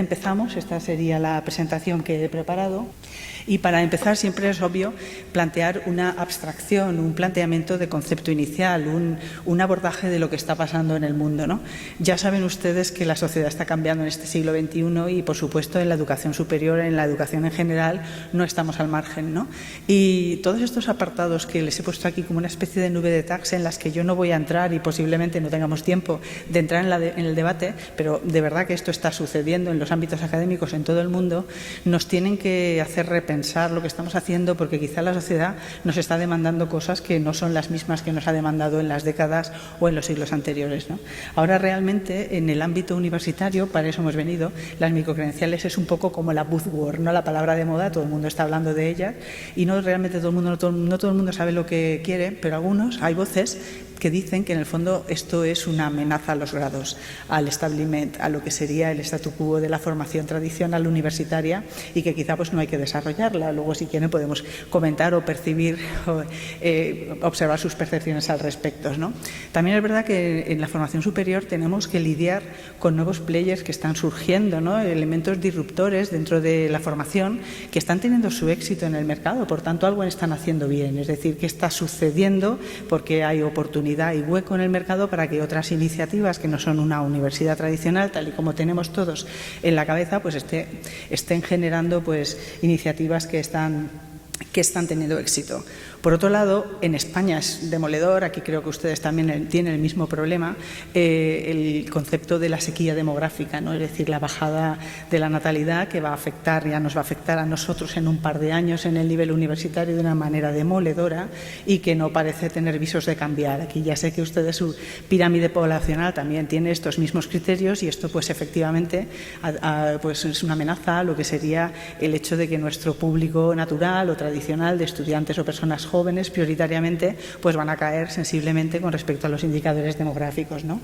empezamos. Esta sería la presentación que he preparado. Y para empezar siempre es obvio plantear una abstracción, un planteamiento de concepto inicial, un abordaje de lo que está pasando en el mundo, ¿no? Ya saben ustedes que la sociedad está cambiando en este siglo XXI y, por supuesto, en la educación superior, en la educación en general, no estamos al margen, ¿no? Y todos estos apartados que les he puesto aquí como una especie de nube de tags en las que yo no voy a entrar y posiblemente no tengamos tiempo de entrar en el debate, pero de verdad que esto está sucediendo en los ámbitos académicos en todo el mundo, nos tienen que hacer repensar lo que estamos haciendo, porque quizá la sociedad nos está demandando cosas que no son las mismas que nos ha demandado en las décadas o en los siglos anteriores, ¿no? Ahora realmente en el ámbito universitario, para eso hemos venido, las microcredenciales es un poco como la buzzword, ¿no? La palabra de moda, todo el mundo está hablando de ella y no realmente no todo el mundo sabe lo que quiere, pero hay voces que dicen que en el fondo esto es una amenaza a los grados, al establishment, a lo que sería el statu quo de la formación tradicional universitaria y que quizá pues no hay que desarrollarla. Luego, si quieren, podemos comentar o percibir o observar sus percepciones al respecto, ¿no? También es verdad que en la formación superior tenemos que lidiar con nuevos players que están surgiendo, ¿no? Elementos disruptores dentro de la formación que están teniendo su éxito en el mercado, por tanto algo están haciendo bien, es decir, que está sucediendo porque hay oportunidad y hueco en el mercado para que otras iniciativas que no son una universidad tradicional, tal y como tenemos todos en la cabeza, pues estén generando pues iniciativas que están teniendo éxito. Por otro lado, en España es demoledor, aquí creo que ustedes también tienen el mismo problema, el concepto de la sequía demográfica, ¿no? Es decir, la bajada de la natalidad que ya nos va a afectar a nosotros en un par de años en el nivel universitario de una manera demoledora y que no parece tener visos de cambiar. Aquí ya sé que ustedes, su pirámide poblacional también tiene estos mismos criterios y esto pues efectivamente pues es una amenaza a lo que sería el hecho de que nuestro público natural o tradicional de estudiantes o personas jóvenes prioritariamente pues van a caer sensiblemente con respecto a los indicadores demográficos, ¿no?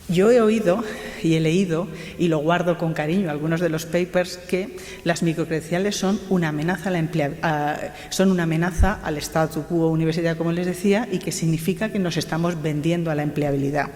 Yo he oído y he leído, y lo guardo con cariño, algunos de los papers, que las microcredenciales son una amenaza al statu quo universitario, como les decía, y que significa que nos estamos vendiendo a la empleabilidad.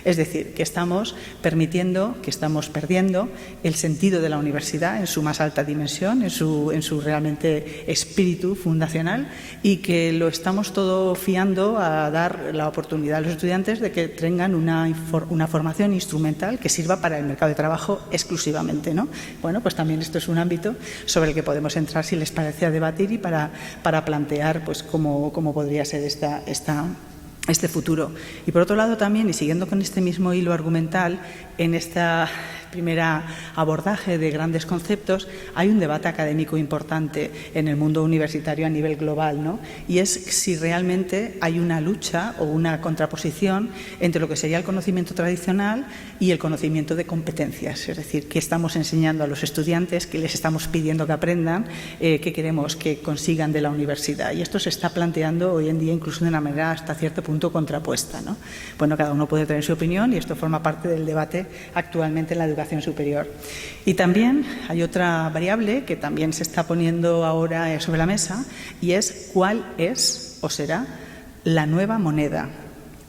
Es decir, que estamos permitiendo, que estamos perdiendo el sentido de la universidad en su más alta dimensión, en su realmente espíritu fundacional, y que lo estamos todo fiando a dar la oportunidad a los estudiantes de que tengan una formación instrumental que sirva para el mercado de trabajo exclusivamente, ¿no? Bueno, pues también esto es un ámbito sobre el que podemos entrar, si les parece, a debatir y para plantear pues cómo podría ser este futuro. Y por otro lado también, y siguiendo con este mismo hilo argumental, en esta primera abordaje de grandes conceptos, hay un debate académico importante en el mundo universitario a nivel global, ¿no? Y es si realmente hay una lucha o una contraposición entre lo que sería el conocimiento tradicional y el conocimiento de competencias. Es decir, qué estamos enseñando a los estudiantes, qué les estamos pidiendo que aprendan, qué queremos que consigan de la universidad. Y esto se está planteando hoy en día incluso de una manera hasta cierto punto contrapuesta, ¿no? Bueno, cada uno puede tener su opinión y esto forma parte del debate actualmente en la educación superior. Y también hay otra variable que también se está poniendo ahora sobre la mesa y es cuál es o será la nueva moneda.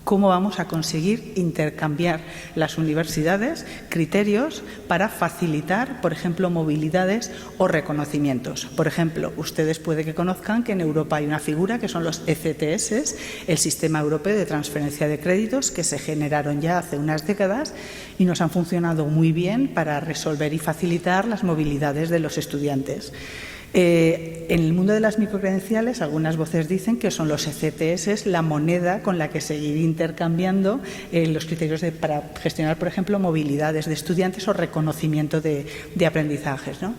¿Cómo vamos a conseguir intercambiar las universidades criterios para facilitar, por ejemplo, movilidades o reconocimientos? Por ejemplo, ustedes puede que conozcan que en Europa hay una figura que son los ECTS, el Sistema Europeo de Transferencia de Créditos, que se generaron ya hace unas décadas y nos han funcionado muy bien para resolver y facilitar las movilidades de los estudiantes. En el mundo de las microcredenciales, algunas voces dicen que son los ECTS la moneda con la que seguir intercambiando los criterios para gestionar, por ejemplo, movilidades de estudiantes o reconocimiento de aprendizajes, ¿no?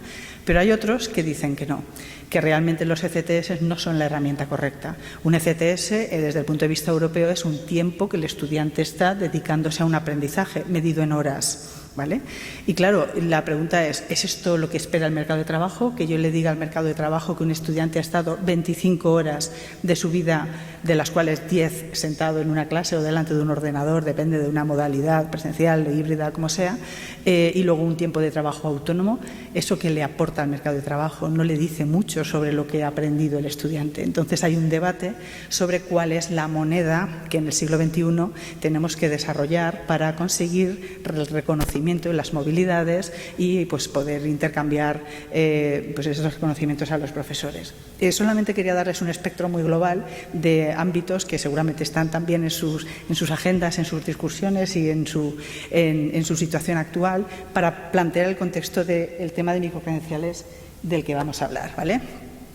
Pero hay otros que dicen que no, que realmente los ECTS no son la herramienta correcta. Un ECTS, desde el punto de vista europeo, es un tiempo que el estudiante está dedicándose a un aprendizaje medido en horas, ¿vale? Y claro, la pregunta ¿es esto lo que espera el mercado de trabajo? Que yo le diga al mercado de trabajo que un estudiante ha estado 25 horas de su vida, de las cuales 10 sentado en una clase o delante de un ordenador, depende de una modalidad presencial, híbrida, como sea, y luego un tiempo de trabajo autónomo. Eso que le aporta al mercado de trabajo no le dice mucho sobre lo que ha aprendido el estudiante. Entonces hay un debate sobre cuál es la moneda que en el siglo XXI tenemos que desarrollar para conseguir el reconocimiento movimiento, en las movilidades y pues poder intercambiar pues esos conocimientos a los profesores. Solamente quería darles un espectro muy global de ámbitos que seguramente están también en sus agendas, en sus discusiones y en su situación actual, para plantear el contexto del tema de microcredenciales del que vamos a hablar, ¿vale?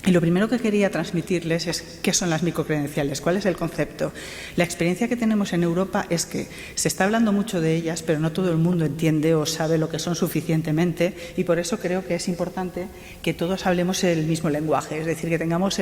Y lo primero que quería transmitirles es qué son las microcredenciales, cuál es el concepto. La experiencia que tenemos en Europa es que se está hablando mucho de ellas, pero no todo el mundo entiende o sabe lo que son suficientemente, y por eso creo que es importante que todos hablemos el mismo lenguaje, es decir, que tengamos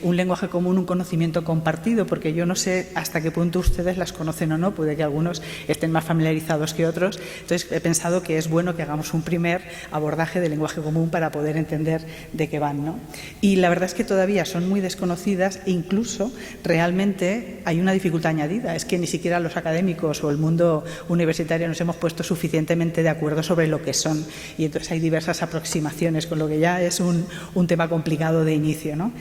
un lenguaje común, un conocimiento compartido, porque yo no sé hasta qué punto ustedes las conocen o no, puede que algunos estén más familiarizados que otros. Entonces he pensado que es bueno que hagamos un primer abordaje del lenguaje común para poder entender de qué van, ¿no? Y la verdad es que todavía son muy desconocidas e incluso realmente hay una dificultad añadida, es que ni siquiera los académicos o el mundo universitario nos hemos puesto suficientemente de acuerdo sobre lo que son, y entonces hay diversas aproximaciones, con lo que ya es un tema complicado de inicio, ¿no?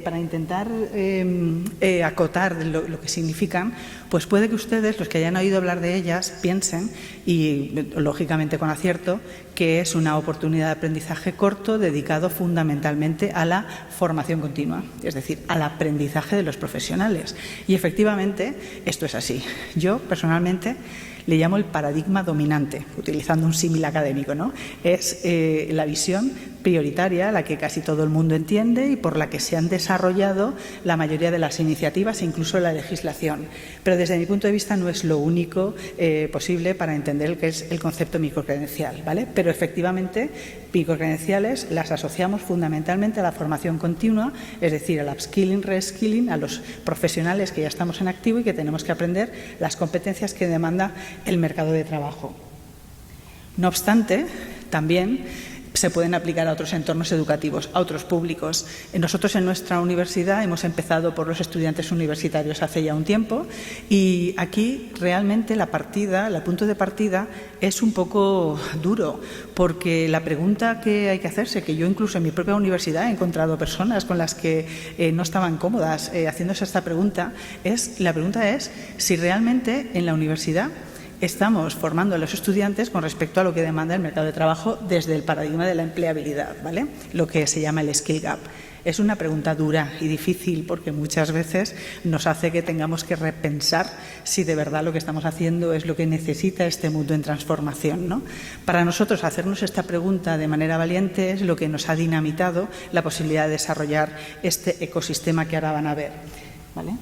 Para intentar acotar lo que significan, pues puede que ustedes, los que hayan oído hablar de ellas, piensen, y lógicamente con acierto, que es una oportunidad de aprendizaje corto dedicado fundamentalmente a la formación continua, es decir, al aprendizaje de los profesionales. Y efectivamente esto es así. Yo personalmente le llamo el paradigma dominante, utilizando un símil académico, ¿no? Es la visión prioritaria, la que casi todo el mundo entiende y por la que se han desarrollado la mayoría de las iniciativas e incluso la legislación. Pero desde mi punto de vista no es lo único posible para entender lo que es el concepto microcredencial, ¿vale? Pero efectivamente microcredenciales las asociamos fundamentalmente a la formación continua, es decir, al upskilling, reskilling, a los profesionales que ya estamos en activo y que tenemos que aprender las competencias que demanda el mercado de trabajo. No obstante, también se pueden aplicar a otros entornos educativos, a otros públicos. Nosotros en nuestra universidad hemos empezado por los estudiantes universitarios hace ya un tiempo, y aquí realmente el punto de partida es un poco duro, porque la pregunta que hay que hacerse, que yo incluso en mi propia universidad he encontrado personas con las que no estaban cómodas haciéndose esta pregunta, la pregunta es si realmente en la universidad estamos formando a los estudiantes con respecto a lo que demanda el mercado de trabajo desde el paradigma de la empleabilidad, ¿vale? Lo que se llama el skill gap. Es una pregunta dura y difícil porque muchas veces nos hace que tengamos que repensar si de verdad lo que estamos haciendo es lo que necesita este mundo en transformación, ¿no? Para nosotros, hacernos esta pregunta de manera valiente es lo que nos ha dinamitado la posibilidad de desarrollar este ecosistema que ahora van a ver, ¿vale?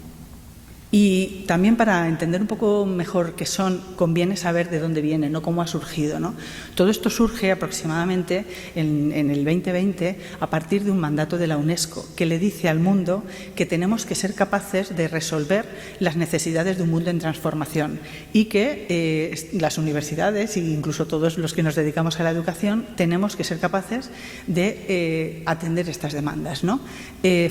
Y también para entender un poco mejor qué son, conviene saber de dónde viene, no cómo ha surgido, ¿no? Todo esto surge aproximadamente en el 2020 a partir de un mandato de la UNESCO que le dice al mundo que tenemos que ser capaces de resolver las necesidades de un mundo en transformación y que las universidades e incluso todos los que nos dedicamos a la educación tenemos que ser capaces de atender estas demandas, ¿no?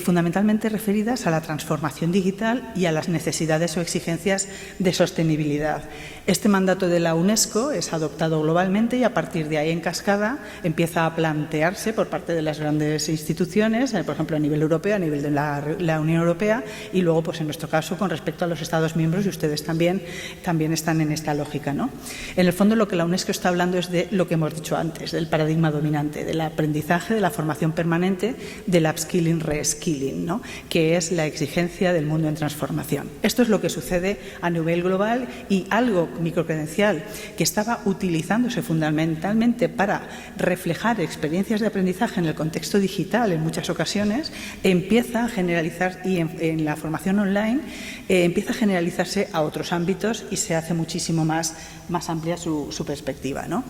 Fundamentalmente referidas a la transformación digital y a las necesidades o exigencias de sostenibilidad. Este mandato de la UNESCO es adoptado globalmente y a partir de ahí en cascada empieza a plantearse por parte de las grandes instituciones, por ejemplo a nivel europeo, a nivel de la Unión Europea, y luego pues en nuestro caso con respecto a los Estados miembros, y ustedes también están en esta lógica, ¿no? En el fondo lo que la UNESCO está hablando es de lo que hemos dicho antes, del paradigma dominante, del aprendizaje, de la formación permanente, del upskilling, reskilling, ¿no? Que es la exigencia del mundo en transformación. Esto es lo que sucede a nivel global, y algo microcredencial que estaba utilizándose fundamentalmente para reflejar experiencias de aprendizaje en el contexto digital en muchas ocasiones, empieza a generalizar, y en la formación online empieza a generalizarse a otros ámbitos y se hace muchísimo más amplia su perspectiva, ¿no?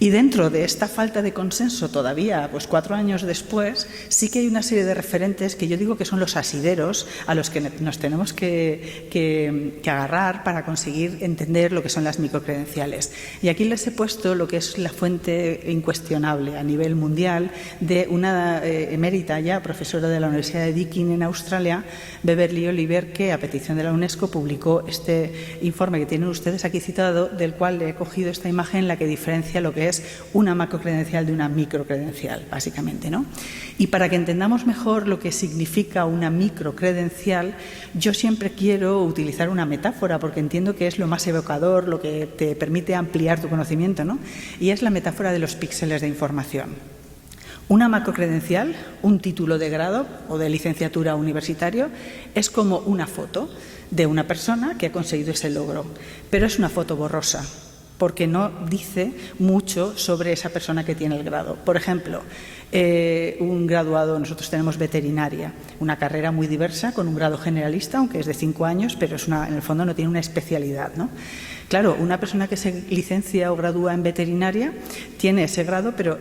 Y dentro de esta falta de consenso todavía, pues 4 años después, sí que hay una serie de referentes que yo digo que son los asideros a los que nos tenemos que agarrar para conseguir entender lo que son las microcredenciales. Y aquí les he puesto lo que es la fuente incuestionable a nivel mundial de una emérita ya profesora de la Universidad de Deakin en Australia, Beverly Oliver, que a petición de la UNESCO publicó este informe que tienen ustedes aquí citado, del cual he cogido esta imagen en la que diferencia lo que es una macrocredencial de una microcredencial, básicamente, ¿no? Y para que entendamos mejor lo que significa una microcredencial, yo siempre quiero utilizar una metáfora, porque entiendo que es lo más evocador, lo que te permite ampliar tu conocimiento, ¿no? Y es la metáfora de los píxeles de información. Una macrocredencial, un título de grado o de licenciatura universitario, es como una foto de una persona que ha conseguido ese logro, pero es una foto borrosa, porque no dice mucho sobre esa persona que tiene el grado. Por ejemplo, un graduado, nosotros tenemos veterinaria, una carrera muy diversa con un grado generalista, aunque es de 5 años, pero en el fondo no tiene una especialidad, ¿no? Claro, una persona que se licencia o gradúa en veterinaria tiene ese grado, pero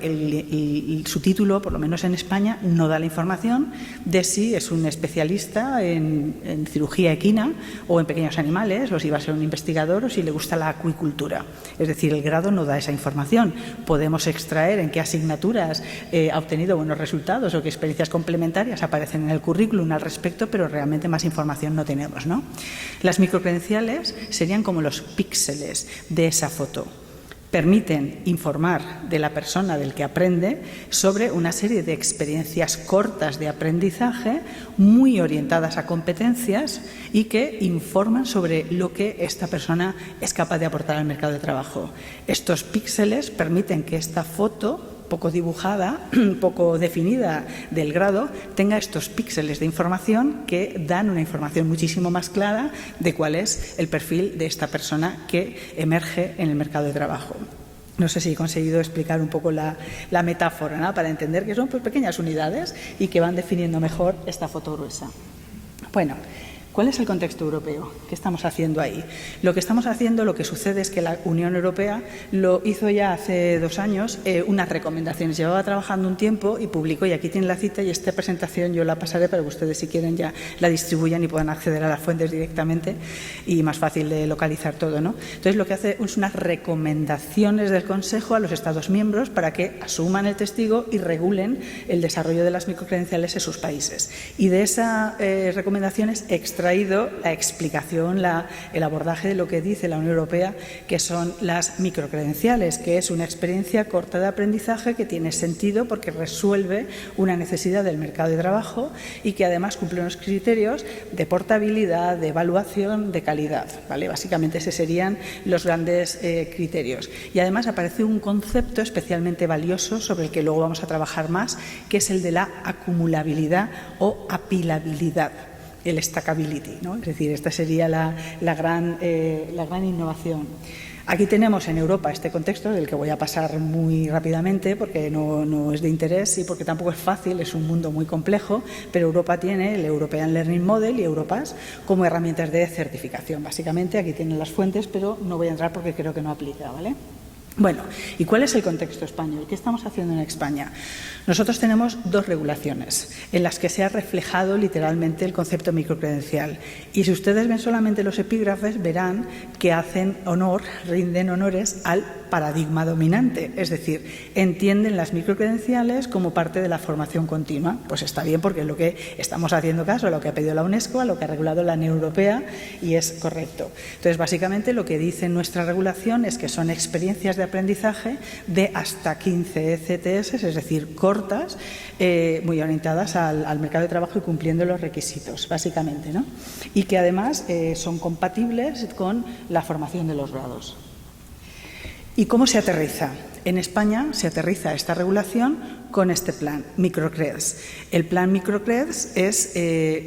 su título, por lo menos en España, no da la información de si es un especialista en cirugía equina o en pequeños animales, o si va a ser un investigador o si le gusta la acuicultura. Es decir, el grado no da esa información. Podemos extraer en qué asignaturas ha obtenido buenos resultados o qué experiencias complementarias aparecen en el currículum al respecto, pero realmente más información no tenemos, ¿no? Las microcredenciales serían como los píxeles de esa foto. Permiten informar de la persona del que aprende sobre una serie de experiencias cortas de aprendizaje muy orientadas a competencias y que informan sobre lo que esta persona es capaz de aportar al mercado de trabajo. Estos píxeles permiten que esta foto poco dibujada, poco definida del grado, tenga estos píxeles de información que dan una información muchísimo más clara de cuál es el perfil de esta persona que emerge en el mercado de trabajo. No sé si he conseguido explicar un poco la metáfora, ¿no? Para entender que son pues pequeñas unidades y que van definiendo mejor esta foto gruesa. Bueno, ¿cuál es el contexto europeo? ¿Qué estamos haciendo ahí? Lo que estamos haciendo, lo que sucede es que la Unión Europea lo hizo ya hace 2 años, unas recomendaciones. Llevaba trabajando un tiempo y publicó, y aquí tienen la cita, y esta presentación yo la pasaré para que ustedes, si quieren, ya la distribuyan y puedan acceder a las fuentes directamente y más fácil de localizar todo, ¿no? Entonces, lo que hace es unas recomendaciones del Consejo a los Estados miembros para que asuman el testigo y regulen el desarrollo de las microcredenciales en sus países. Y de esas recomendaciones extraído la explicación, el abordaje de lo que dice la Unión Europea, que son las microcredenciales, que es una experiencia corta de aprendizaje que tiene sentido porque resuelve una necesidad del mercado de trabajo y que además cumple unos criterios de portabilidad, de evaluación, de calidad, ¿vale? Básicamente esos serían los grandes criterios. Y además aparece un concepto especialmente valioso sobre el que luego vamos a trabajar más, que es el de la acumulabilidad o apilabilidad. El stackability, ¿no? Es decir, esta sería la gran innovación. Aquí tenemos en Europa este contexto del que voy a pasar muy rápidamente porque no es de interés y porque tampoco es fácil, es un mundo muy complejo, pero Europa tiene el European Learning Model y Europass como herramientas de certificación. Básicamente aquí tienen las fuentes, pero no voy a entrar porque creo que no aplica, ¿vale? Bueno, ¿y cuál es el contexto español? ¿Qué estamos haciendo en España? Nosotros tenemos 2 regulaciones en las que se ha reflejado literalmente el concepto microcredencial. Y si ustedes ven solamente los epígrafes, verán que rinden honores al paradigma dominante. Es decir, entienden las microcredenciales como parte de la formación continua. Pues está bien porque es lo que estamos haciendo caso, a lo que ha pedido la UNESCO, a lo que ha regulado la Unión Europea y es correcto. Entonces, básicamente lo que dice nuestra regulación es que son experiencias de aprendizaje de hasta 15 ECTS, es decir, cortas, muy orientadas al mercado de trabajo y cumpliendo los requisitos, básicamente, ¿no? Y que además son compatibles con la formación de los grados. ¿Y cómo se aterriza? En España se aterriza esta regulación con este plan, Microcreds. El plan Microcreds es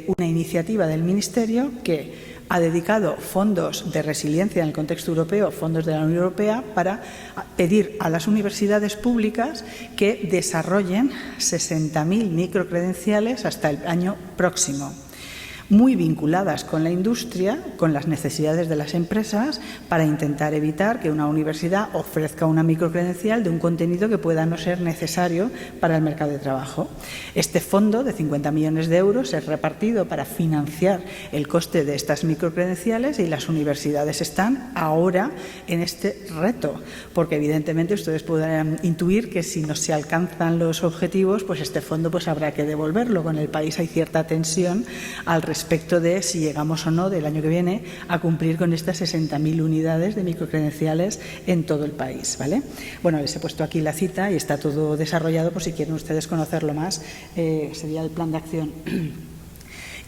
una iniciativa del Ministerio que ha dedicado fondos de resiliencia en el contexto europeo, fondos de la Unión Europea, para pedir a las universidades públicas que desarrollen 60.000 microcredenciales hasta el año próximo, muy vinculadas con la industria, con las necesidades de las empresas, para intentar evitar que una universidad ofrezca una microcredencial de un contenido que pueda no ser necesario para el mercado de trabajo. Este fondo de 50 millones de euros es repartido para financiar el coste de estas microcredenciales y las universidades están ahora en este reto, porque evidentemente ustedes podrán intuir que si no se alcanzan los objetivos, pues este fondo pues habrá que devolverlo. Con el país hay cierta tensión al respecto. respecto de si llegamos o no del año que viene a cumplir con estas 60.000 unidades de microcredenciales en todo el país, ¿vale? Bueno, les he puesto aquí la cita y está todo desarrollado por si quieren ustedes conocerlo más, sería el plan de acción.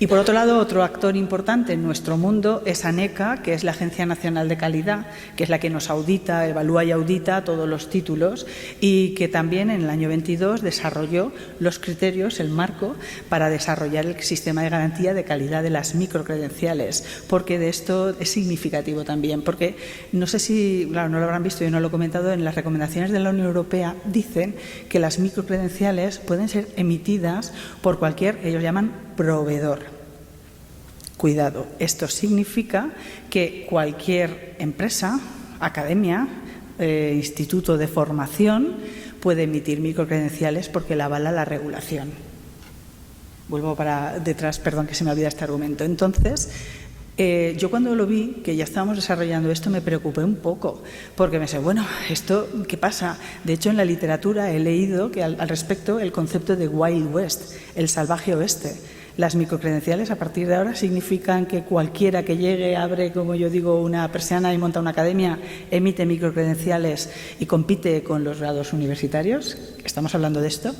Y por otro lado, otro actor importante en nuestro mundo es ANECA, que es la Agencia Nacional de Calidad, que es la que nos audita, evalúa y audita todos los títulos y que también en el año 22 desarrolló los criterios, el marco, para desarrollar el sistema de garantía de calidad de las microcredenciales, porque de esto es significativo también, porque no sé si, claro, no lo habrán visto, yo no lo he comentado, en las recomendaciones de la Unión Europea dicen que las microcredenciales pueden ser emitidas por cualquier, ellos llaman proveedor. Cuidado, esto significa que cualquier empresa, academia, instituto de formación puede emitir microcredenciales porque la avala la regulación. Vuelvo para detrás, perdón que se me olvida este argumento. Entonces, yo cuando lo vi, que ya estábamos desarrollando esto, me preocupé un poco, porque me sé, bueno, ¿esto qué pasa? De hecho, en la literatura he leído que al respecto el concepto de Wild West, el salvaje oeste. Las microcredenciales a partir de ahora significan que cualquiera que llegue, abre, como yo digo, una persiana y monta una academia, emite microcredenciales y compite con los grados universitarios. ¿Estamos hablando de esto?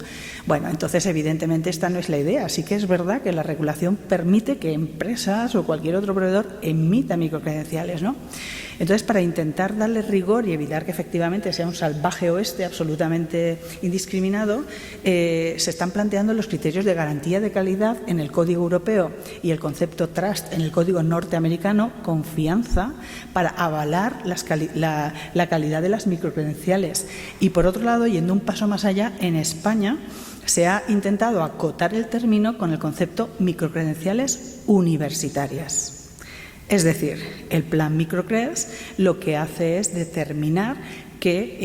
Bueno, entonces evidentemente esta no es la idea. Sí que es verdad que la regulación permite que empresas o cualquier otro proveedor emita microcredenciales, ¿no? Entonces, para intentar darle rigor y evitar que efectivamente sea un salvaje oeste absolutamente indiscriminado, se están planteando los criterios de garantía de calidad en el Código Europeo y el concepto trust en el Código norteamericano, confianza, para avalar la calidad de las microcredenciales. Y por otro lado, yendo un paso más allá, en España se ha intentado acotar el término con el concepto microcredenciales universitarias. Es decir, el plan Microcres lo que hace es determinar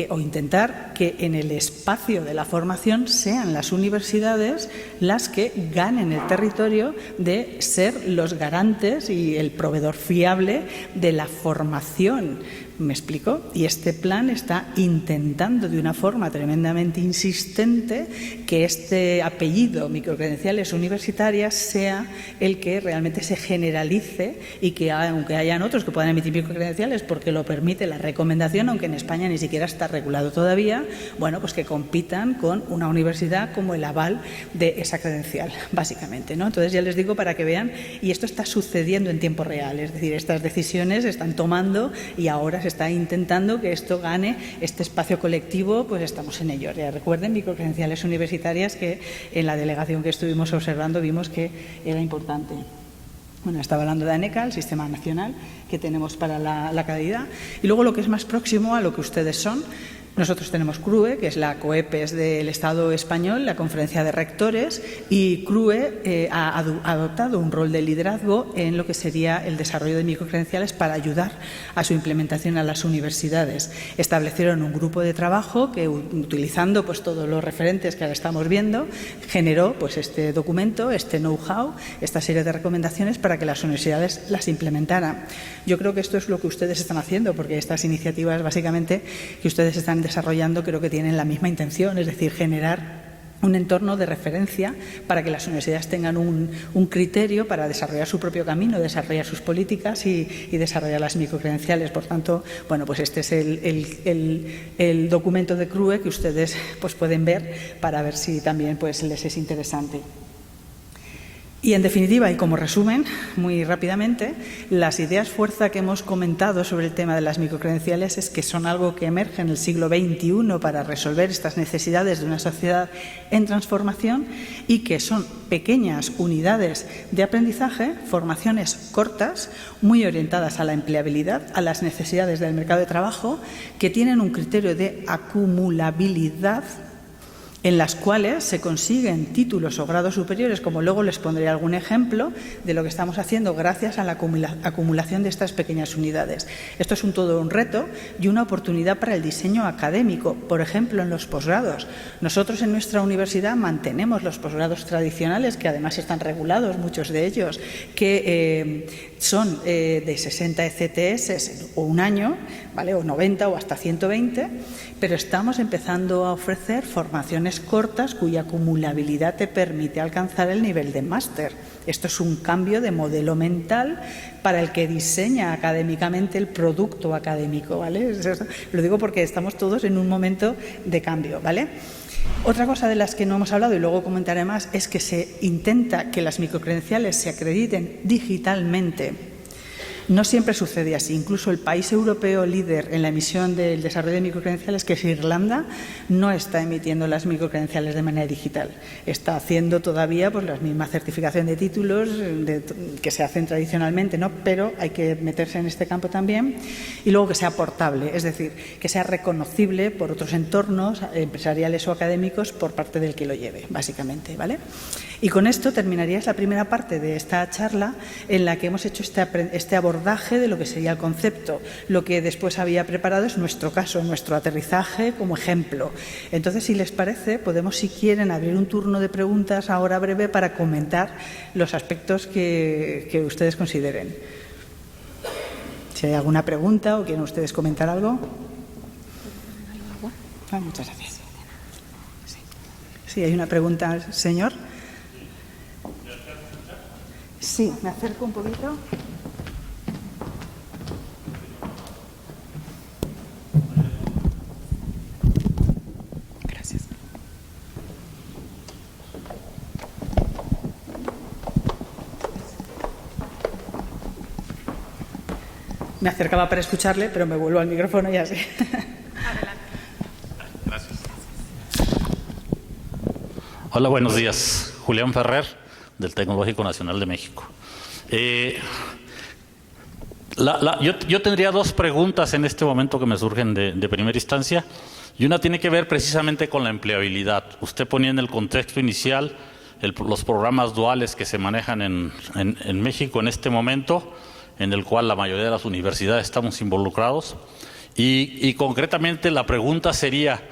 o intentar que en el espacio de la formación sean las universidades las que ganen el territorio de ser los garantes y el proveedor fiable de la formación. ¿Me explico? Y este plan está intentando de una forma tremendamente insistente que este apellido microcredenciales universitarias sea el que realmente se generalice y que aunque hayan otros que puedan emitir microcredenciales porque lo permite la recomendación, aunque en España ni siquiera está regulado todavía, bueno, pues que compitan con una universidad como el aval de esa credencial, básicamente, ¿no? Entonces ya les digo para que vean, y esto está sucediendo en tiempo real, es decir, estas decisiones se están tomando y ahora se está intentando que esto gane este espacio colectivo, pues estamos en ello. Ya recuerden, microcredenciales universitarias, que en la delegación que estuvimos observando vimos que era importante. Bueno, estaba hablando de ANECA, el sistema nacional que tenemos para la calidad. Y luego lo que es más próximo a lo que ustedes son. Nosotros tenemos CRUE, que es la COEPES del Estado español, la Conferencia de Rectores, y CRUE ha adoptado un rol de liderazgo en lo que sería el desarrollo de microcredenciales para ayudar a su implementación a las universidades. Establecieron un grupo de trabajo que, utilizando pues todos los referentes que ahora estamos viendo, generó pues este documento, este know-how, esta serie de recomendaciones para que las universidades las implementaran. Yo creo que esto es lo que ustedes están haciendo, porque estas iniciativas básicamente que ustedes están desarrollando creo que tienen la misma intención, es decir, generar un entorno de referencia para que las universidades tengan un criterio para desarrollar su propio camino, desarrollar sus políticas y desarrollar las microcredenciales. Por tanto, bueno, pues este es el documento de CRUE que ustedes pues pueden ver para ver si también pues les es interesante. Y en definitiva, y como resumen, muy rápidamente, las ideas fuerza que hemos comentado sobre el tema de las microcredenciales es que son algo que emerge en el siglo XXI para resolver estas necesidades de una sociedad en transformación y que son pequeñas unidades de aprendizaje, formaciones cortas, muy orientadas a la empleabilidad, a las necesidades del mercado de trabajo, que tienen un criterio de acumulabilidad en las cuales se consiguen títulos o grados superiores, como luego les pondré algún ejemplo de lo que estamos haciendo gracias a la acumulación de estas pequeñas unidades. Esto es todo un reto y una oportunidad para el diseño académico, por ejemplo, en los posgrados. Nosotros en nuestra universidad mantenemos los posgrados tradicionales, que además están regulados, muchos de ellos, que son de 60 ECTS o un año, ¿vale? O 90 o hasta 120, pero estamos empezando a ofrecer formaciones cortas cuya acumulabilidad te permite alcanzar el nivel de máster. Esto es un cambio de modelo mental para el que diseña académicamente el producto académico, ¿vale? Lo digo porque estamos todos en un momento de cambio, ¿vale? Otra cosa de las que no hemos hablado y luego comentaré más es que se intenta que las microcredenciales se acrediten digitalmente. No siempre sucede así. Incluso el país europeo líder en la emisión del desarrollo de microcredenciales, que es Irlanda, no está emitiendo las microcredenciales de manera digital. Está haciendo todavía pues, la misma certificación de títulos que se hacen tradicionalmente, ¿no? Pero hay que meterse en este campo también. Y luego que sea portable, es decir, que sea reconocible por otros entornos empresariales o académicos por parte del que lo lleve, básicamente, ¿vale? Y con esto terminaría la primera parte de esta charla en la que hemos hecho este abordaje de lo que sería el concepto. Lo que después había preparado es nuestro caso, nuestro aterrizaje como ejemplo. Entonces, si les parece, podemos, si quieren, abrir un turno de preguntas ahora breve para comentar los aspectos que ustedes consideren. Si hay alguna pregunta o quieren ustedes comentar algo. Muchas gracias. Sí, hay una pregunta, señor. Sí, me acerco un poquito. Gracias. Me acercaba para escucharle, pero me vuelvo al micrófono y así. Adelante. Gracias. Hola, buenos días. Julián Ferrer, del Tecnológico Nacional de México. Yo tendría dos preguntas en este momento que me surgen de primera instancia, y una tiene que ver precisamente con la empleabilidad. Usted ponía en el contexto inicial los programas duales que se manejan en México en este momento, en el cual la mayoría de las universidades estamos involucrados, y concretamente la pregunta sería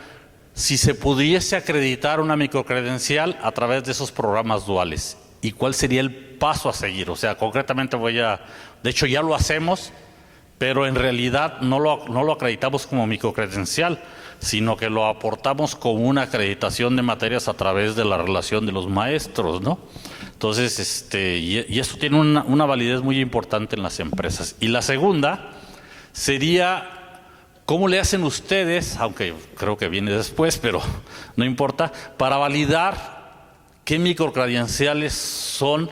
si se pudiese acreditar una microcredencial a través de esos programas duales. ¿Y cuál sería el paso a seguir? O sea, concretamente de hecho ya lo hacemos, pero en realidad no lo acreditamos como microcredencial, sino que lo aportamos como una acreditación de materias a través de la relación de los maestros, ¿no? Entonces, y eso tiene una validez muy importante en las empresas. Y la segunda sería, ¿cómo le hacen ustedes, aunque creo que viene después, pero no importa, para validar qué microcredenciales son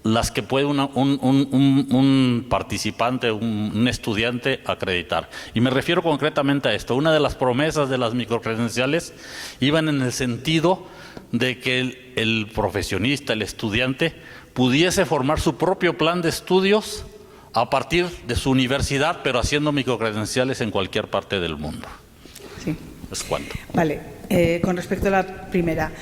las que puede un participante, un estudiante acreditar? Y me refiero concretamente a esto. Una de las promesas de las microcredenciales iban en el sentido de que el profesionista, el estudiante, pudiese formar su propio plan de estudios a partir de su universidad, pero haciendo microcredenciales en cualquier parte del mundo. Sí. ¿Es cuánto? Vale. Con respecto a la primera,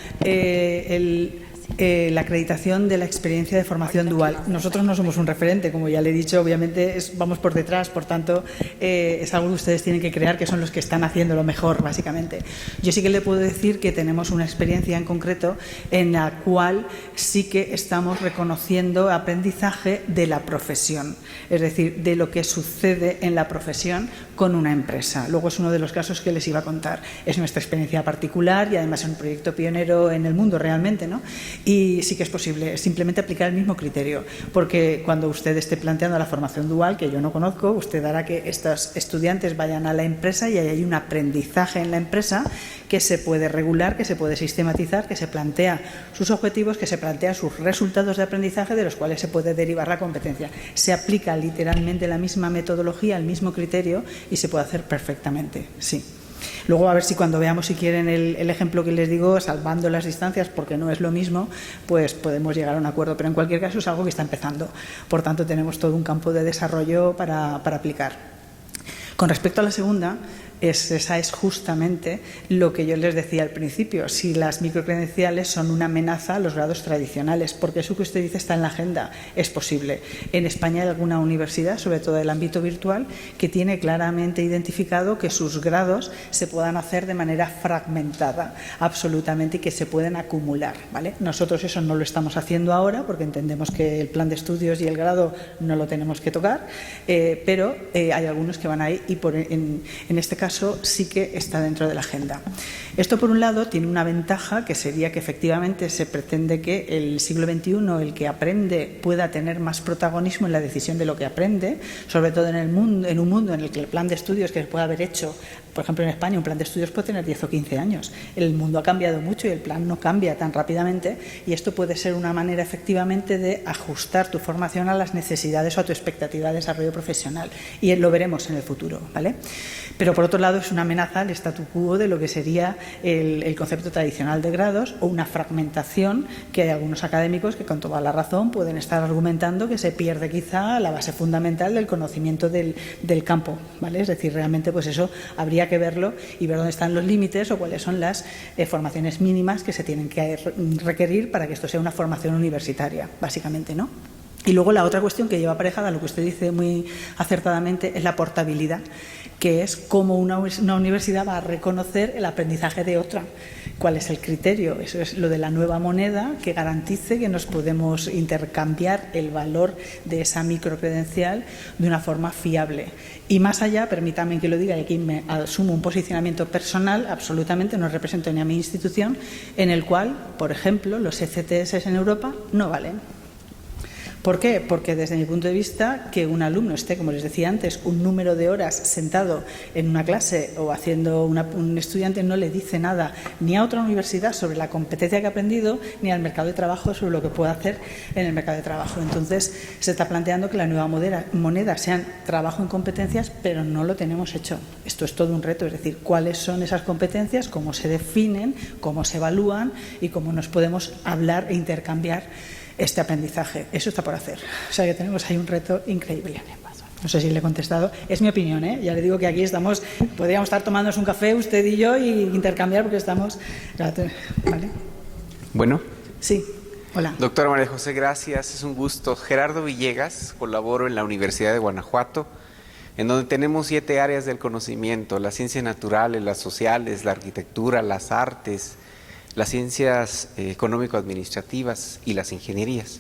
la acreditación de la experiencia de formación dual. Nosotros no somos un referente, como ya le he dicho, obviamente vamos por detrás, por tanto, es algo que ustedes tienen que crear, que son los que están haciendo lo mejor, básicamente. Yo sí que le puedo decir que tenemos una experiencia en concreto en la cual sí que estamos reconociendo aprendizaje de la profesión, es decir, de lo que sucede en la profesión con una empresa. Luego es uno de los casos que les iba a contar. Es nuestra experiencia particular y además es un proyecto pionero en el mundo realmente, ¿no? Y sí que es posible simplemente aplicar el mismo criterio, porque cuando usted esté planteando la formación dual, que yo no conozco, usted hará que estos estudiantes vayan a la empresa y hay un aprendizaje en la empresa que se puede regular, que se puede sistematizar, que se plantea sus objetivos, que se plantea sus resultados de aprendizaje de los cuales se puede derivar la competencia. Se aplica literalmente la misma metodología, el mismo criterio y se puede hacer perfectamente, sí. Luego, a ver si cuando veamos, si quieren, el ejemplo que les digo, salvando las distancias, porque no es lo mismo, pues podemos llegar a un acuerdo. Pero en cualquier caso es algo que está empezando. Por tanto, tenemos todo un campo de desarrollo para aplicar. Con respecto a la segunda, esa es justamente lo que yo les decía al principio, si las microcredenciales son una amenaza a los grados tradicionales, porque eso que usted dice está en la agenda, es posible. En España hay alguna universidad, sobre todo del ámbito virtual, que tiene claramente identificado que sus grados se puedan hacer de manera fragmentada, absolutamente, y que se pueden acumular, ¿vale? Nosotros eso no lo estamos haciendo ahora, porque entendemos que el plan de estudios y el grado no lo tenemos que tocar, pero hay algunos que van ahí y en este caso caso sí que está dentro de la agenda. Esto, por un lado, tiene una ventaja, que sería que efectivamente se pretende que el siglo XXI, el que aprende, pueda tener más protagonismo en la decisión de lo que aprende, sobre todo en un mundo en el que el plan de estudios que se puede haber hecho, por ejemplo en España, un plan de estudios puede tener 10 o 15 años. El mundo ha cambiado mucho y el plan no cambia tan rápidamente, y esto puede ser una manera efectivamente de ajustar tu formación a las necesidades o a tu expectativa de desarrollo profesional, y lo veremos en el futuro, ¿vale? Pero por otro lado es una amenaza al statu quo de lo que sería el concepto tradicional de grados, o una fragmentación que hay algunos académicos que con toda la razón pueden estar argumentando que se pierde quizá la base fundamental del conocimiento del campo, ¿vale? Es decir, realmente pues eso habría que verlo y ver dónde están los límites o cuáles son las formaciones mínimas que se tienen que requerir para que esto sea una formación universitaria, básicamente, ¿no? Y luego la otra cuestión que lleva aparejada a lo que usted dice muy acertadamente es la portabilidad, que es cómo una universidad va a reconocer el aprendizaje de otra. ¿Cuál es el criterio? Eso es lo de la nueva moneda que garantice que nos podemos intercambiar el valor de esa microcredencial de una forma fiable. Y más allá, permítanme que lo diga, y aquí me asumo un posicionamiento personal, absolutamente no represento ni a mi institución, en el cual, por ejemplo, los ECTS en Europa no valen. ¿Por qué? Porque desde mi punto de vista, que un alumno esté, como les decía antes, un número de horas sentado en una clase o haciendo un estudiante no le dice nada ni a otra universidad sobre la competencia que ha aprendido, ni al mercado de trabajo sobre lo que puede hacer en el mercado de trabajo. Entonces, se está planteando que la nueva moneda sean trabajo en competencias, pero no lo tenemos hecho. Esto es todo un reto, es decir, cuáles son esas competencias, cómo se definen, cómo se evalúan y cómo nos podemos hablar e intercambiar este aprendizaje. Eso está por hacer. O sea que tenemos ahí un reto increíble. No sé si le he contestado. Es mi opinión, ¿eh? Ya le digo que aquí estamos, podríamos estar tomándonos un café usted y yo y intercambiar porque estamos... ¿Vale? Bueno. Sí. Hola. Doctora María José, gracias. Es un gusto. Gerardo Villegas, colaboro en la Universidad de Guanajuato, en donde tenemos 7 áreas del conocimiento: las ciencias naturales, las sociales, la arquitectura, las artes, las ciencias económico-administrativas y las ingenierías.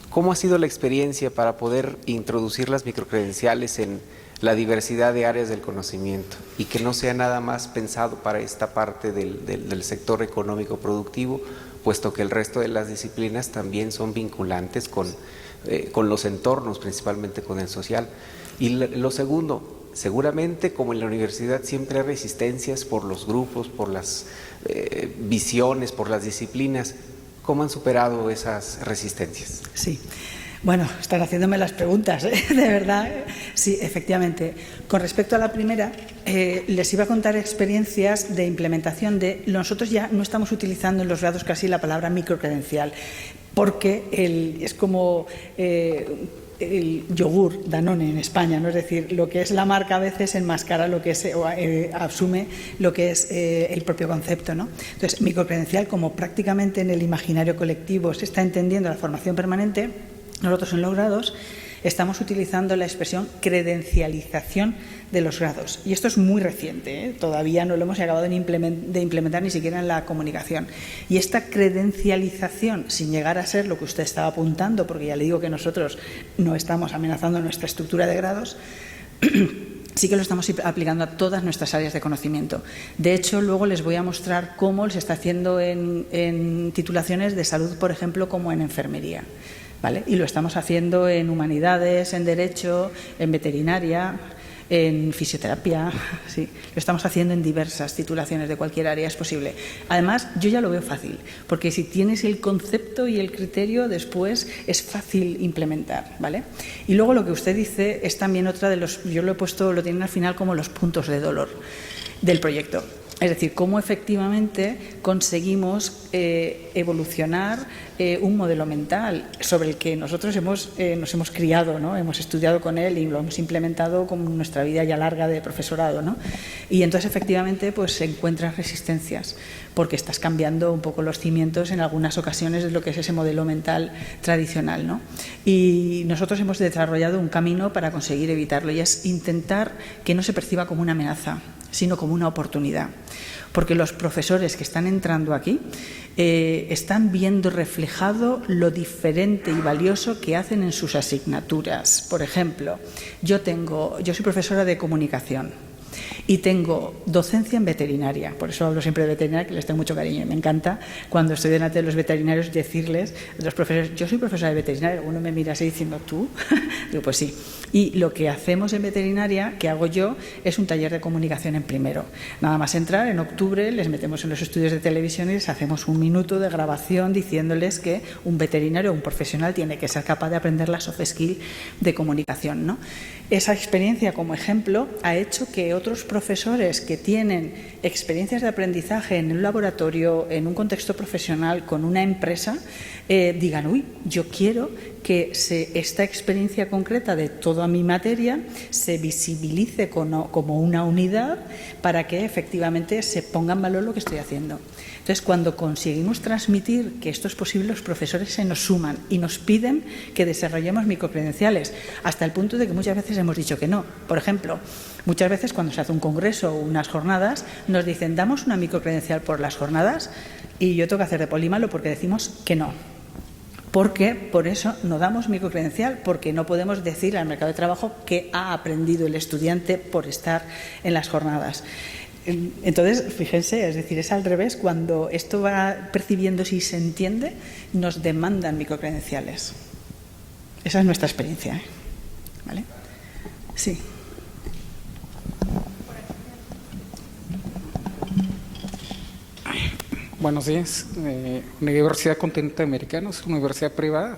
¿Cómo ha sido la experiencia para poder introducir las microcredenciales en la diversidad de áreas del conocimiento y que no sea nada más pensado para esta parte del sector económico productivo, puesto que el resto de las disciplinas también son vinculantes con los entornos, principalmente con el social? Y lo segundo, seguramente como en la universidad siempre hay resistencias por los grupos, por las visiones, por las disciplinas. ¿Cómo han superado esas resistencias? Sí. Bueno, están haciéndome las preguntas, ¿eh? De verdad. Sí, efectivamente. Con respecto a la primera, les iba a contar experiencias de implementación de... Nosotros ya no estamos utilizando en los grados casi la palabra microcredencial, porque es como... el yogur Danone en España, ¿no? Es decir, lo que es la marca a veces enmascara lo que es o asume lo que es el propio concepto, ¿no? Entonces, microcredencial, como prácticamente en el imaginario colectivo se está entendiendo la formación permanente, nosotros en los grados estamos utilizando la expresión credencialización de los grados. Y esto es muy reciente, ¿eh? Todavía no lo hemos acabado de implementar ni siquiera en la comunicación. Y esta credencialización, sin llegar a ser lo que usted estaba apuntando, porque ya le digo que nosotros no estamos amenazando nuestra estructura de grados, sí que lo estamos aplicando a todas nuestras áreas de conocimiento. De hecho, luego les voy a mostrar cómo se está haciendo en titulaciones de salud, por ejemplo, como en enfermería. ¿Vale? Y lo estamos haciendo en humanidades, en derecho, en veterinaria, en fisioterapia, sí, lo estamos haciendo en diversas titulaciones de cualquier área, es posible. Además, yo ya lo veo fácil, porque si tienes el concepto y el criterio, después es fácil implementar, ¿vale? Y luego lo que usted dice es también otra de los, yo lo he puesto, lo tienen al final como los puntos de dolor del proyecto. Es decir, cómo efectivamente conseguimos evolucionar un modelo mental sobre el que nosotros nos hemos criado, ¿no? Hemos estudiado con él y lo hemos implementado con nuestra vida ya larga de profesorado, ¿no? Y entonces efectivamente pues se encuentran resistencias porque estás cambiando un poco los cimientos en algunas ocasiones de lo que es ese modelo mental tradicional, ¿no? Y nosotros hemos desarrollado un camino para conseguir evitarlo, y es intentar que no se perciba como una amenaza, sino como una oportunidad. Porque los profesores que están entrando aquí están viendo reflejado lo diferente y valioso que hacen en sus asignaturas. Por ejemplo, yo soy profesora de comunicación, Y tengo docencia en veterinaria, por eso hablo siempre de veterinaria, que les tengo mucho cariño y me encanta cuando estoy delante de los veterinarios decirles a los profesores, yo soy profesora de veterinaria, uno me mira así diciendo, ¿tú? Digo, pues sí. Y lo que hacemos en veterinaria, que hago yo, es un taller de comunicación en primero. Nada más entrar, en octubre les metemos en los estudios de televisión y les hacemos un minuto de grabación diciéndoles que un veterinario o un profesional tiene que ser capaz de aprender la soft skill de comunicación, ¿no? Esa experiencia como ejemplo ha hecho que otros profesores que tienen experiencias de aprendizaje en un laboratorio, en un contexto profesional, con una empresa, digan, uy, yo quiero que esta experiencia concreta de toda mi materia se visibilice como una unidad para que efectivamente se ponga en valor lo que estoy haciendo. Entonces, cuando conseguimos transmitir que esto es posible, los profesores se nos suman y nos piden que desarrollemos microcredenciales, hasta el punto de que muchas veces hemos dicho que no. Por ejemplo, muchas veces cuando se hace un congreso o unas jornadas, nos dicen, ¿damos una microcredencial por las jornadas? Y yo tengo que hacer de polímalo porque decimos que no. Porque por eso no damos microcredencial, porque no podemos decir al mercado de trabajo qué ha aprendido el estudiante por estar en las jornadas. Entonces, fíjense, es decir, es al revés, cuando esto va percibiéndose y se entiende, nos demandan microcredenciales. Esa es nuestra experiencia, ¿eh? ¿Vale? Sí. Buenos días. Universidad Continente Americano es una universidad privada.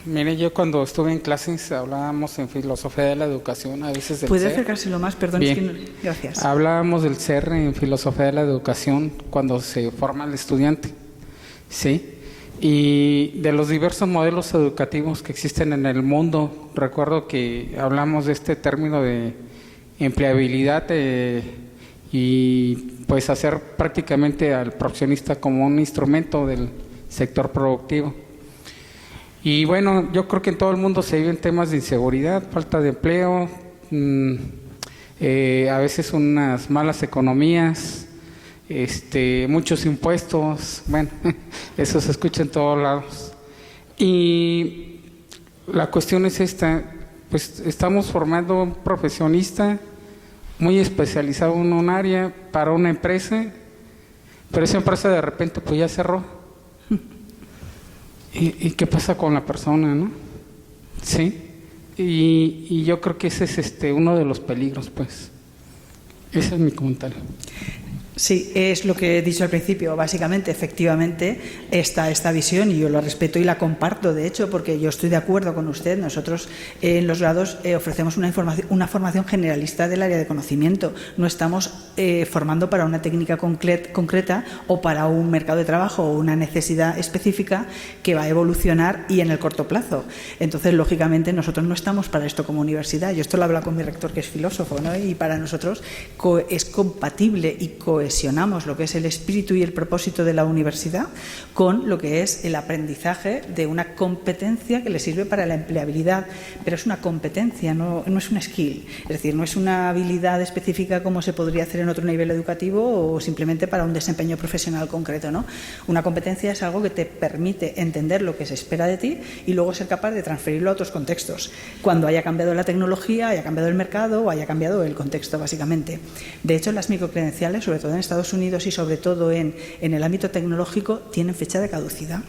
Mire, yo cuando estuve en clases hablábamos en filosofía de la educación, a veces del ¿Puede CER. acercárselo más? Perdón, Bien. es que no... Gracias. Hablábamos del CER en filosofía de la educación cuando se forma el estudiante, ¿sí? Y de los diversos modelos educativos que existen en el mundo. Recuerdo que hablamos de este término de empleabilidad y pues hacer prácticamente al profesionista como un instrumento del sector productivo. Y bueno, yo creo que en todo el mundo se viven temas de inseguridad, falta de empleo, a veces unas malas economías, muchos impuestos, bueno, eso se escucha en todos lados. Y la cuestión es esta, pues estamos formando un profesionista muy especializado en un área para una empresa, pero esa empresa de repente pues ya cerró. ¿Y qué pasa con la persona, no? Sí. Y yo creo que ese es uno de los peligros, pues. Ese es mi comentario. Sí, es lo que he dicho al principio. Básicamente, efectivamente, esta visión, y yo la respeto y la comparto, de hecho, porque yo estoy de acuerdo con usted. Nosotros en los grados ofrecemos una formación generalista del área de conocimiento. No estamos formando para una técnica concreta o para un mercado de trabajo o una necesidad específica que va a evolucionar y en el corto plazo. Entonces, lógicamente, nosotros no estamos para esto como universidad. Yo esto lo hablo con mi rector, que es filósofo, ¿no? Y para nosotros es compatible y cohesionamos lo que es el espíritu y el propósito de la universidad con lo que es el aprendizaje de una competencia que le sirve para la empleabilidad, pero es una competencia, no es una skill, es decir, no es una habilidad específica como se podría hacer en otro nivel educativo o simplemente para un desempeño profesional concreto, ¿no? Una competencia es algo que te permite entender lo que se espera de ti y luego ser capaz de transferirlo a otros contextos, cuando haya cambiado la tecnología, haya cambiado el mercado o haya cambiado el contexto, básicamente. De hecho, las microcredenciales, sobre todo en Estados Unidos y sobre todo en el ámbito tecnológico, tienen fecha de caducidad.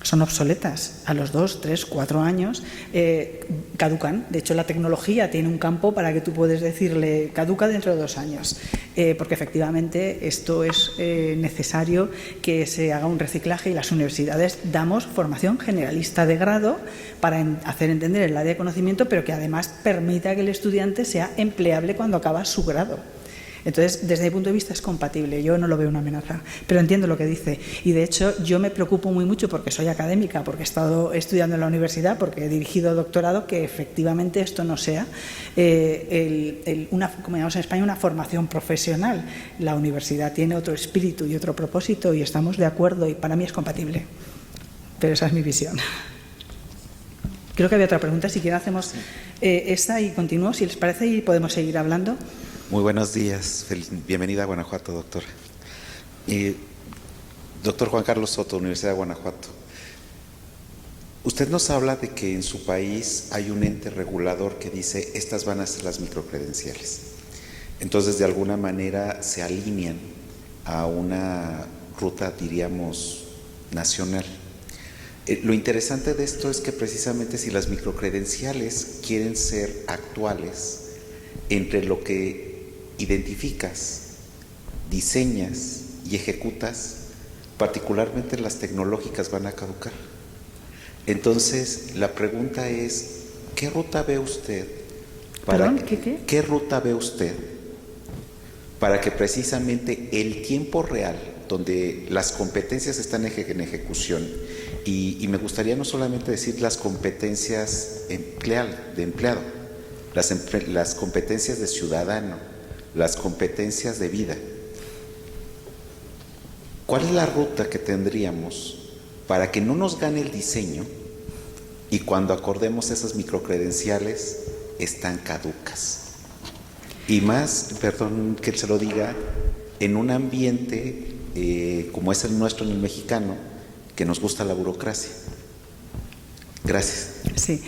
Son obsoletas. A los 2, 3, 4 años caducan. De hecho, la tecnología tiene un campo para que tú puedes decirle caduca dentro de 2 años. Porque efectivamente esto es necesario que se haga un reciclaje y las universidades damos formación generalista de grado para hacer entender el área de conocimiento, pero que además permita que el estudiante sea empleable cuando acaba su grado. Entonces, desde mi punto de vista es compatible, yo no lo veo una amenaza, pero entiendo lo que dice. Y de hecho, yo me preocupo muy mucho porque soy académica, porque he estado estudiando en la universidad, porque he dirigido doctorado, que efectivamente esto no sea como llamamos en España, una formación profesional. La universidad tiene otro espíritu y otro propósito y estamos de acuerdo y para mí es compatible. Pero esa es mi visión. Creo que había otra pregunta, si quieren hacemos esta y continúo, si les parece, y podemos seguir hablando. Muy buenos días, bienvenida a Guanajuato, doctora. Doctor Juan Carlos Soto, Universidad de Guanajuato. Usted nos habla de que en su país hay un ente regulador que dice estas van a ser las microcredenciales. Entonces, de alguna manera se alinean a una ruta, diríamos, nacional. Lo interesante de esto es que precisamente si las microcredenciales quieren ser actuales, entre lo que identificas, diseñas y ejecutas, particularmente las tecnológicas van a caducar. Entonces, la pregunta es, ¿qué ruta ve usted? ¿Qué ruta ve usted para que precisamente el tiempo real, donde las competencias están en ejecución, y me gustaría no solamente decir las competencias de empleado, las competencias de ciudadano, las competencias de vida? ¿Cuál es la ruta que tendríamos para que no nos gane el diseño y cuando acordemos esas microcredenciales están caducas? Y más, perdón que se lo diga, en un ambiente como es el nuestro en el mexicano, que nos gusta la burocracia. Gracias. Sí.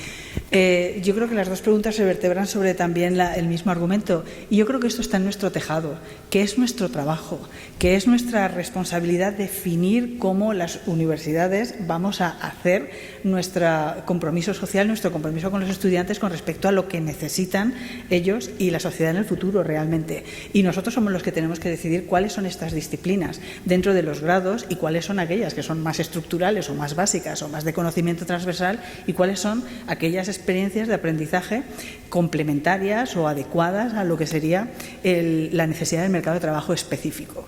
Yo creo que las dos preguntas se vertebran sobre también el mismo argumento, y yo creo que esto está en nuestro tejado, que es nuestro trabajo, que es nuestra responsabilidad definir cómo las universidades vamos a hacer nuestro compromiso social, nuestro compromiso con los estudiantes con respecto a lo que necesitan ellos y la sociedad en el futuro realmente. Y nosotros somos los que tenemos que decidir cuáles son estas disciplinas dentro de los grados y cuáles son aquellas que son más estructurales o más básicas o más de conocimiento transversal y cuáles son aquellas experiencias de aprendizaje complementarias o adecuadas a lo que sería la necesidad del mercado de trabajo específico.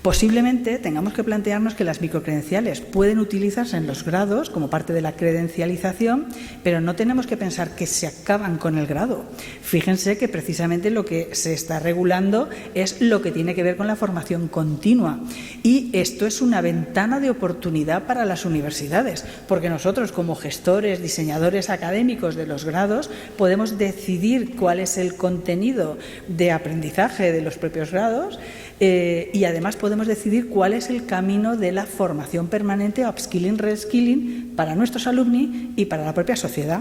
Posiblemente tengamos que plantearnos que las microcredenciales pueden utilizarse en los grados como parte de la credencialización, pero no tenemos que pensar que se acaban con el grado. Fíjense que precisamente lo que se está regulando es lo que tiene que ver con la formación continua. Y esto es una ventana de oportunidad para las universidades, porque nosotros como gestores, diseñadores académicos de los grados, podemos decidir cuál es el contenido de aprendizaje de los propios grados y además podemos decidir cuál es el camino de la formación permanente, upskilling, reskilling, para nuestros alumni y para la propia sociedad.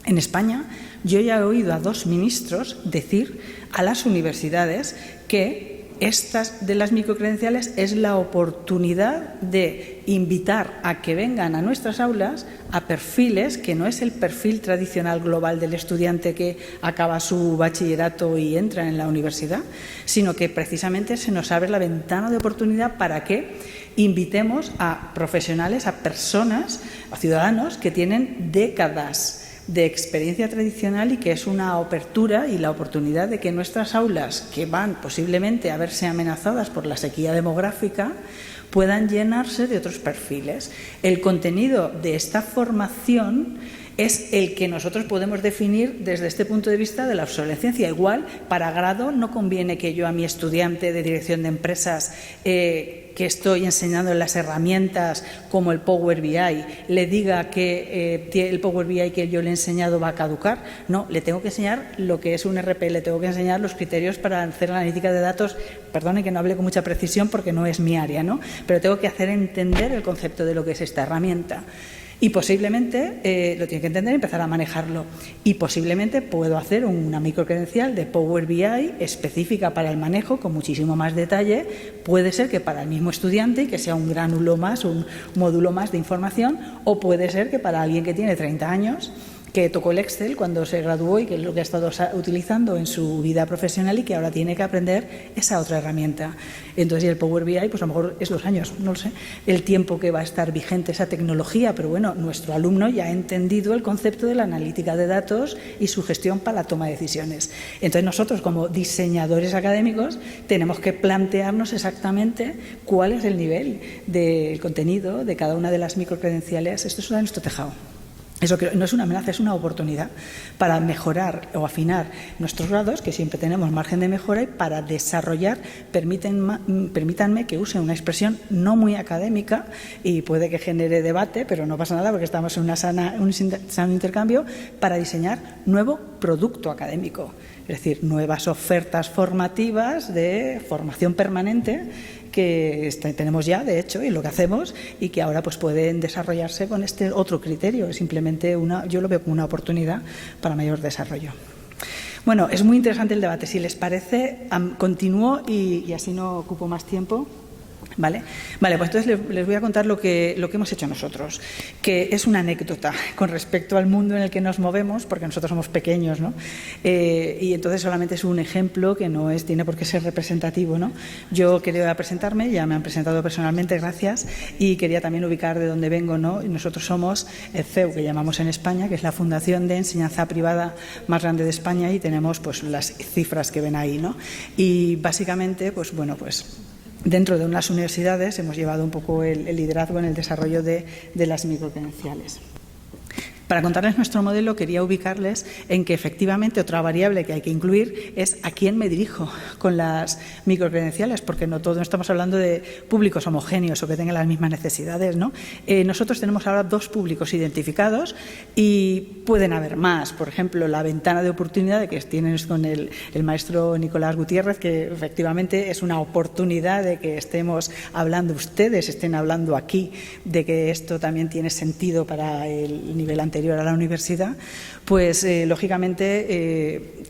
En España, yo ya he oído a 2 ministros decir a las universidades que estas de las microcredenciales es la oportunidad de invitar a que vengan a nuestras aulas a perfiles que no es el perfil tradicional global del estudiante que acaba su bachillerato y entra en la universidad, sino que precisamente se nos abre la ventana de oportunidad para que invitemos a profesionales, a personas, a ciudadanos que tienen décadas de experiencia tradicional y que es una apertura y la oportunidad de que nuestras aulas, que van posiblemente a verse amenazadas por la sequía demográfica, puedan llenarse de otros perfiles. El contenido de esta formación es el que nosotros podemos definir desde este punto de vista de la obsolescencia. Igual, para grado no conviene que yo a mi estudiante de dirección de empresas que estoy enseñando las herramientas como el Power BI, le diga que el Power BI que yo le he enseñado va a caducar. No, le tengo que enseñar lo que es un RP, le tengo que enseñar los criterios para hacer la analítica de datos. Perdone que no hable con mucha precisión porque no es mi área, ¿no? Pero tengo que hacer entender el concepto de lo que es esta herramienta. Y posiblemente lo tiene que entender y empezar a manejarlo. Y posiblemente puedo hacer una microcredencial de Power BI específica para el manejo con muchísimo más detalle. Puede ser que para el mismo estudiante y que sea un granulo más, un módulo más de información, o puede ser que para alguien que tiene 30 años, que tocó el Excel cuando se graduó y que es lo que ha estado utilizando en su vida profesional y que ahora tiene que aprender esa otra herramienta. Entonces, y el Power BI, pues a lo mejor es los años, no lo sé, el tiempo que va a estar vigente esa tecnología, pero bueno, nuestro alumno ya ha entendido el concepto de la analítica de datos y su gestión para la toma de decisiones. Entonces, nosotros como diseñadores académicos tenemos que plantearnos exactamente cuál es el nivel del contenido de cada una de las microcredenciales. Esto es de nuestro tejado. Eso no es una amenaza, es una oportunidad para mejorar o afinar nuestros grados, que siempre tenemos margen de mejora, y para desarrollar, permítanme que use una expresión no muy académica y puede que genere debate, pero no pasa nada porque estamos en un sano intercambio, para diseñar nuevo producto académico, es decir, nuevas ofertas formativas de formación permanente que tenemos ya, de hecho, y lo que hacemos, y que ahora pues pueden desarrollarse con este otro criterio. Es simplemente yo lo veo como una oportunidad para mayor desarrollo. Bueno, es muy interesante el debate. Si les parece, continúo y así no ocupo más tiempo. Vale, pues entonces les voy a contar lo que hemos hecho nosotros, que es una anécdota con respecto al mundo en el que nos movemos, porque nosotros somos pequeños, ¿no? Y entonces solamente es un ejemplo que no tiene por qué ser representativo, ¿no? Yo quería presentarme, ya me han presentado personalmente, gracias, y quería también ubicar de dónde vengo, ¿no? Y nosotros somos el CEU, que llamamos en España, que es la Fundación de Enseñanza Privada más grande de España, y tenemos pues las cifras que ven ahí, ¿no? Y básicamente, pues bueno, pues dentro de unas universidades hemos llevado un poco el liderazgo en el desarrollo de las microcredenciales. Para contarles nuestro modelo, quería ubicarles en que efectivamente otra variable que hay que incluir es a quién me dirijo con las microcredenciales, porque no estamos hablando de públicos homogéneos o que tengan las mismas necesidades, ¿no? Nosotros tenemos ahora 2 públicos identificados y pueden haber más. Por ejemplo, la ventana de oportunidad que tienen con el maestro Nicolás Gutiérrez, que efectivamente es una oportunidad de que estemos hablando, ustedes estén hablando aquí, de que esto también tiene sentido para el nivel anterior a la universidad, pues lógicamente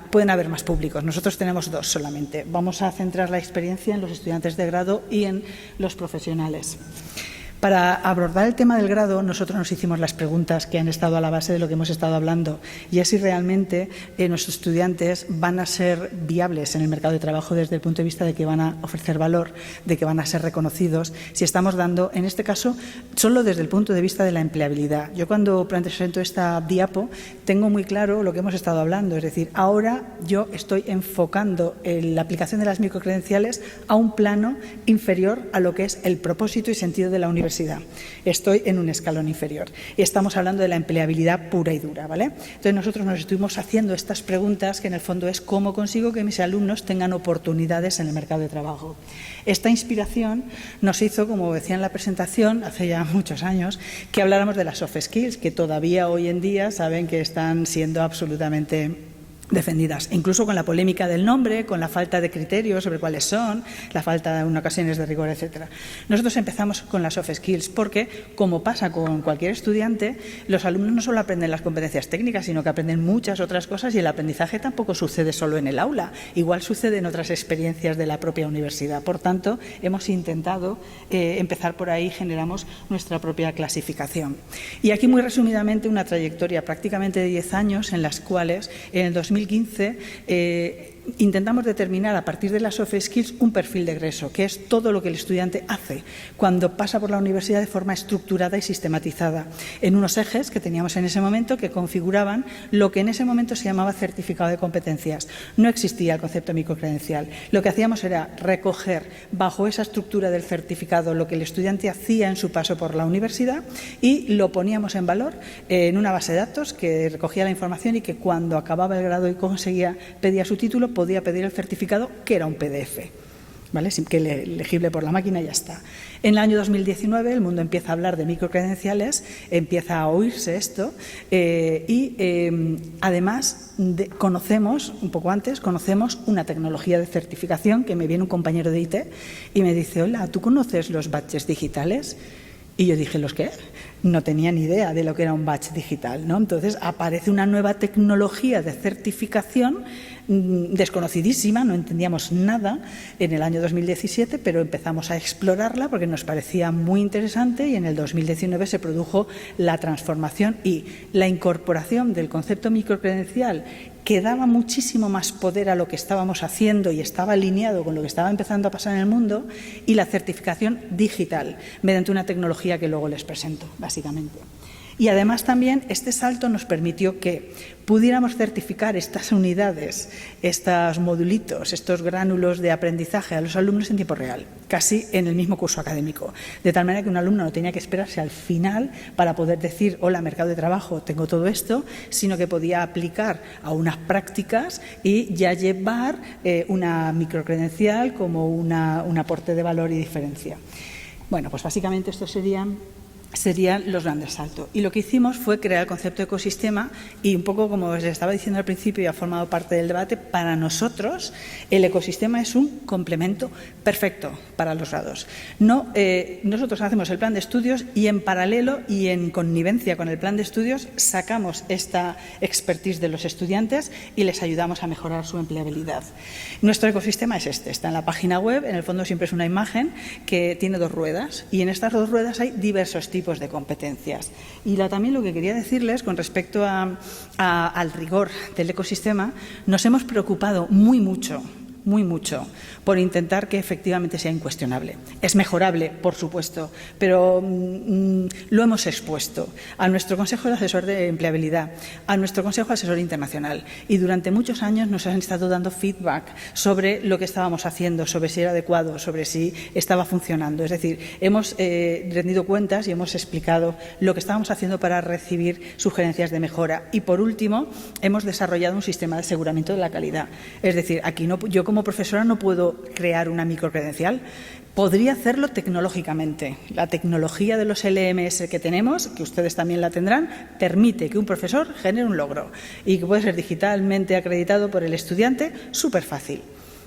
pueden haber más públicos. Nosotros tenemos 2 solamente. Vamos a centrar la experiencia en los estudiantes de grado y en los profesionales. Para abordar el tema del grado, nosotros nos hicimos las preguntas que han estado a la base de lo que hemos estado hablando, y es si realmente nuestros estudiantes van a ser viables en el mercado de trabajo desde el punto de vista de que van a ofrecer valor, de que van a ser reconocidos, si estamos dando, en este caso, solo desde el punto de vista de la empleabilidad. Yo cuando presento esta diapo tengo muy claro lo que hemos estado hablando, es decir, ahora yo estoy enfocando la aplicación de las microcredenciales a un plano inferior a lo que es el propósito y sentido de la universidad. Estoy en un escalón inferior y estamos hablando de la empleabilidad pura y dura, ¿vale? Entonces nosotros nos estuvimos haciendo estas preguntas que en el fondo es cómo consigo que mis alumnos tengan oportunidades en el mercado de trabajo. Esta inspiración nos hizo, como decía en la presentación, hace ya muchos años, que habláramos de las soft skills, que todavía hoy en día saben que están siendo absolutamente defendidas, incluso con la polémica del nombre, con la falta de criterios sobre cuáles son, la falta en ocasiones de rigor, etcétera. Nosotros empezamos con las soft skills porque, como pasa con cualquier estudiante, los alumnos no solo aprenden las competencias técnicas, sino que aprenden muchas otras cosas, y el aprendizaje tampoco sucede solo en el aula, igual sucede en otras experiencias de la propia universidad. Por tanto, hemos intentado empezar por ahí, generamos nuestra propia clasificación. Y aquí, muy resumidamente, una trayectoria prácticamente de 10 años en las cuales, en el 2015, intentamos determinar a partir de las soft skills un perfil de egreso, que es todo lo que el estudiante hace cuando pasa por la universidad de forma estructurada y sistematizada, en unos ejes que teníamos en ese momento que configuraban lo que en ese momento se llamaba certificado de competencias. No existía el concepto microcredencial. Lo que hacíamos era recoger bajo esa estructura del certificado lo que el estudiante hacía en su paso por la universidad y lo poníamos en valor en una base de datos que recogía la información y que cuando acababa el grado y pedía su título, podía pedir el certificado, que era un PDF, ¿vale? Que legible por la máquina y ya está. En el año 2019 el mundo empieza a hablar de microcredenciales, empieza a oírse esto además conocemos, un poco antes, conocemos una tecnología de certificación que me viene un compañero de IT y me dice: hola, ¿tú conoces los badges digitales? Y yo dije: ¿los qué? No tenía ni idea de lo que era un badge digital, ¿no? Entonces aparece una nueva tecnología de certificación desconocidísima, no entendíamos nada en el año 2017, pero empezamos a explorarla porque nos parecía muy interesante, y en el 2019 se produjo la transformación y la incorporación del concepto microcredencial, que daba muchísimo más poder a lo que estábamos haciendo y estaba alineado con lo que estaba empezando a pasar en el mundo, y la certificación digital, mediante una tecnología que luego les presento, básicamente. Y además también este salto nos permitió que pudiéramos certificar estas unidades, estos modulitos, estos gránulos de aprendizaje a los alumnos en tiempo real, casi en el mismo curso académico. De tal manera que un alumno no tenía que esperarse al final para poder decir: hola, mercado de trabajo, tengo todo esto, sino que podía aplicar a unas prácticas y ya llevar una microcredencial como un aporte de valor y diferencia. Bueno, pues básicamente estos serían serían los grandes saltos. Y lo que hicimos fue crear el concepto de ecosistema y un poco, como os estaba diciendo al principio y ha formado parte del debate, para nosotros el ecosistema es un complemento perfecto para los grados. Nosotros hacemos el plan de estudios y en paralelo y en connivencia con el plan de estudios sacamos esta expertise de los estudiantes y les ayudamos a mejorar su empleabilidad. Nuestro ecosistema es este, está en la página web, en el fondo siempre es una imagen que tiene 2 ruedas y en estas 2 ruedas hay diversos tipos de competencias. Y también lo que quería decirles con respecto al rigor del ecosistema, nos hemos preocupado muy mucho por intentar que efectivamente sea incuestionable. Es mejorable, por supuesto, pero lo hemos expuesto a nuestro Consejo de Asesor de Empleabilidad, a nuestro Consejo Asesor Internacional y durante muchos años nos han estado dando feedback sobre lo que estábamos haciendo, sobre si era adecuado, sobre si estaba funcionando. Es decir, hemos rendido cuentas y hemos explicado lo que estábamos haciendo para recibir sugerencias de mejora. Y, por último, hemos desarrollado un sistema de aseguramiento de la calidad. Es decir, aquí yo como profesora no puedo crear una microcredencial. Podría hacerlo tecnológicamente. La tecnología de los LMS que tenemos, que ustedes también la tendrán, permite que un profesor genere un logro y que puede ser digitalmente acreditado por el estudiante, súper fácil.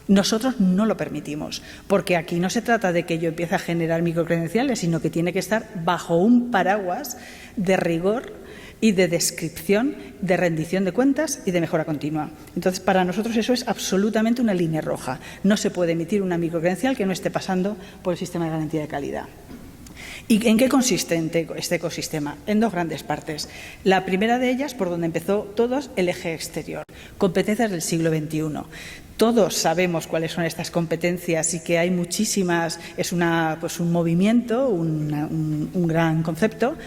Nosotros no lo permitimos, porque aquí no se trata de que yo empiece a generar microcredenciales, sino que tiene que estar bajo un paraguas de rigor y de descripción, de rendición de cuentas y de mejora continua. Entonces, para nosotros eso es absolutamente una línea roja. No se puede emitir una microcredencial que no esté pasando por el sistema de garantía de calidad. ¿Y en qué consiste este ecosistema? En 2 grandes partes. La primera de ellas, por donde empezó todos, el eje exterior, competencias del siglo XXI. Todos sabemos cuáles son estas competencias y que hay muchísimas, es un movimiento, un gran concepto,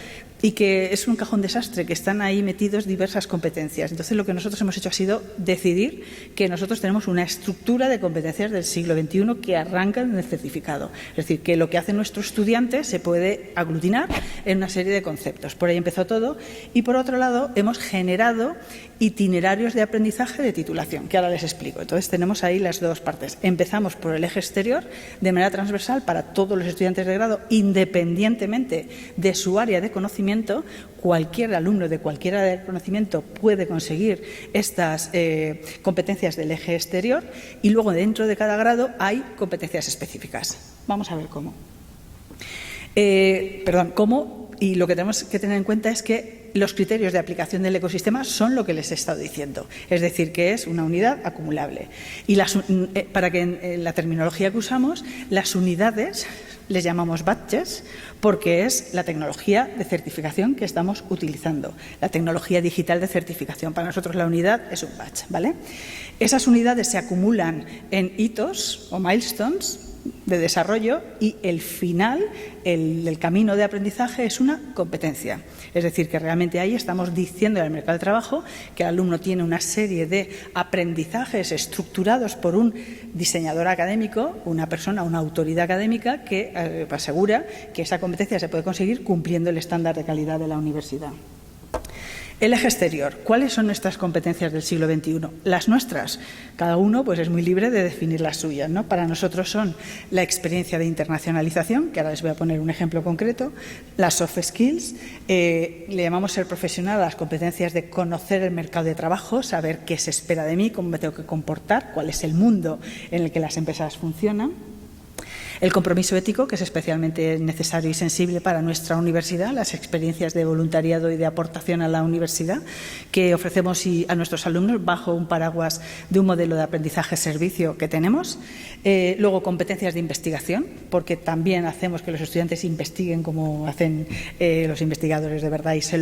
y que es un cajón desastre, que están ahí metidos diversas competencias. Entonces, lo que nosotros hemos hecho ha sido decidir que nosotros tenemos una estructura de competencias del siglo XXI que arrancan en el certificado. Es decir, que lo que hace nuestro estudiante se puede aglutinar en una serie de conceptos. Por ahí empezó todo. Y, por otro lado, hemos generado itinerarios de aprendizaje de titulación, que ahora les explico. Entonces, tenemos ahí las 2 partes. Empezamos por el eje exterior, de manera transversal para todos los estudiantes de grado, independientemente de su área de conocimiento. Cualquier alumno de cualquier área de conocimiento puede conseguir estas competencias del eje exterior y luego dentro de cada grado hay competencias específicas. Vamos a ver cómo. Y lo que tenemos que tener en cuenta es que los criterios de aplicación del ecosistema son lo que les he estado diciendo, es decir, que es una unidad acumulable. Y para que en la terminología que usamos, las unidades les llamamos badges porque es la tecnología de certificación que estamos utilizando, la tecnología digital de certificación. Para nosotros la unidad es un badge, ¿vale? Esas unidades se acumulan en hitos o milestones de desarrollo y el final, el camino de aprendizaje es una competencia. Es decir, que realmente ahí estamos diciendo al mercado de trabajo que el alumno tiene una serie de aprendizajes estructurados por un diseñador académico, una persona, una autoridad académica que asegura que esa competencia se puede conseguir cumpliendo el estándar de calidad de la universidad. El eje exterior. ¿Cuáles son nuestras competencias del siglo XXI? Las nuestras. Cada uno es muy libre de definir las suyas, ¿no? Para nosotros son la experiencia de internacionalización, que ahora les voy a poner un ejemplo concreto, las soft skills, le llamamos ser profesional a las competencias de conocer el mercado de trabajo, saber qué se espera de mí, cómo me tengo que comportar, cuál es el mundo en el que las empresas funcionan. El compromiso ético, que es especialmente necesario y sensible para nuestra universidad, las experiencias de voluntariado y de aportación a la universidad que ofrecemos a nuestros alumnos bajo un paraguas de un modelo de aprendizaje-servicio que tenemos. Luego, competencias de investigación, porque también hacemos que los estudiantes investiguen como hacen los investigadores de verdad y se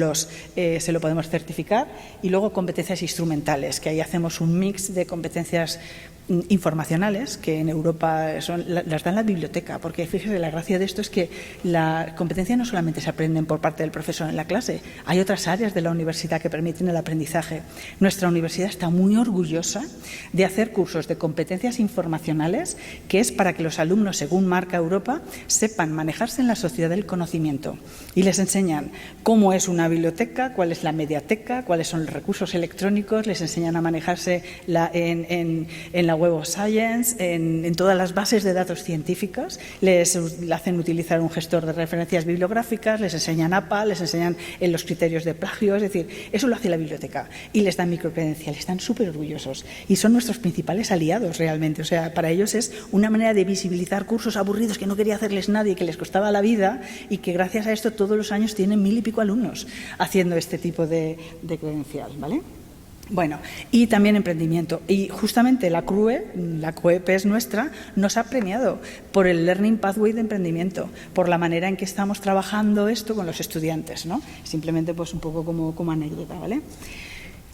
lo podemos certificar. Y luego, competencias instrumentales, que ahí hacemos un mix de competencias informacionales que en Europa las da en la biblioteca, porque fíjese, la gracia de esto es que la competencia no solamente se aprenden por parte del profesor en la clase, hay otras áreas de la universidad que permiten el aprendizaje. Nuestra universidad está muy orgullosa de hacer cursos de competencias informacionales, que es para que los alumnos, según marca Europa, sepan manejarse en la sociedad del conocimiento y les enseñan cómo es una biblioteca, cuál es la mediateca, cuáles son los recursos electrónicos, les enseñan a manejarse en la la Web of Science, en todas las bases de datos científicas, les hacen utilizar un gestor de referencias bibliográficas, les enseñan APA, les enseñan los criterios de plagio, es decir, eso lo hace la biblioteca y les dan microcredenciales, están súper orgullosos y son nuestros principales aliados realmente, o sea, para ellos es una manera de visibilizar cursos aburridos que no quería hacerles nadie, que les costaba la vida y que gracias a esto todos los años tienen 1000 y pico alumnos haciendo este tipo de credencial, ¿vale? Bueno, y también emprendimiento. Y justamente la CRUE, la COEPES nuestra, nos ha premiado por el Learning Pathway de emprendimiento, por la manera en que estamos trabajando esto con los estudiantes, ¿no? Simplemente pues un poco como anécdota, ¿vale?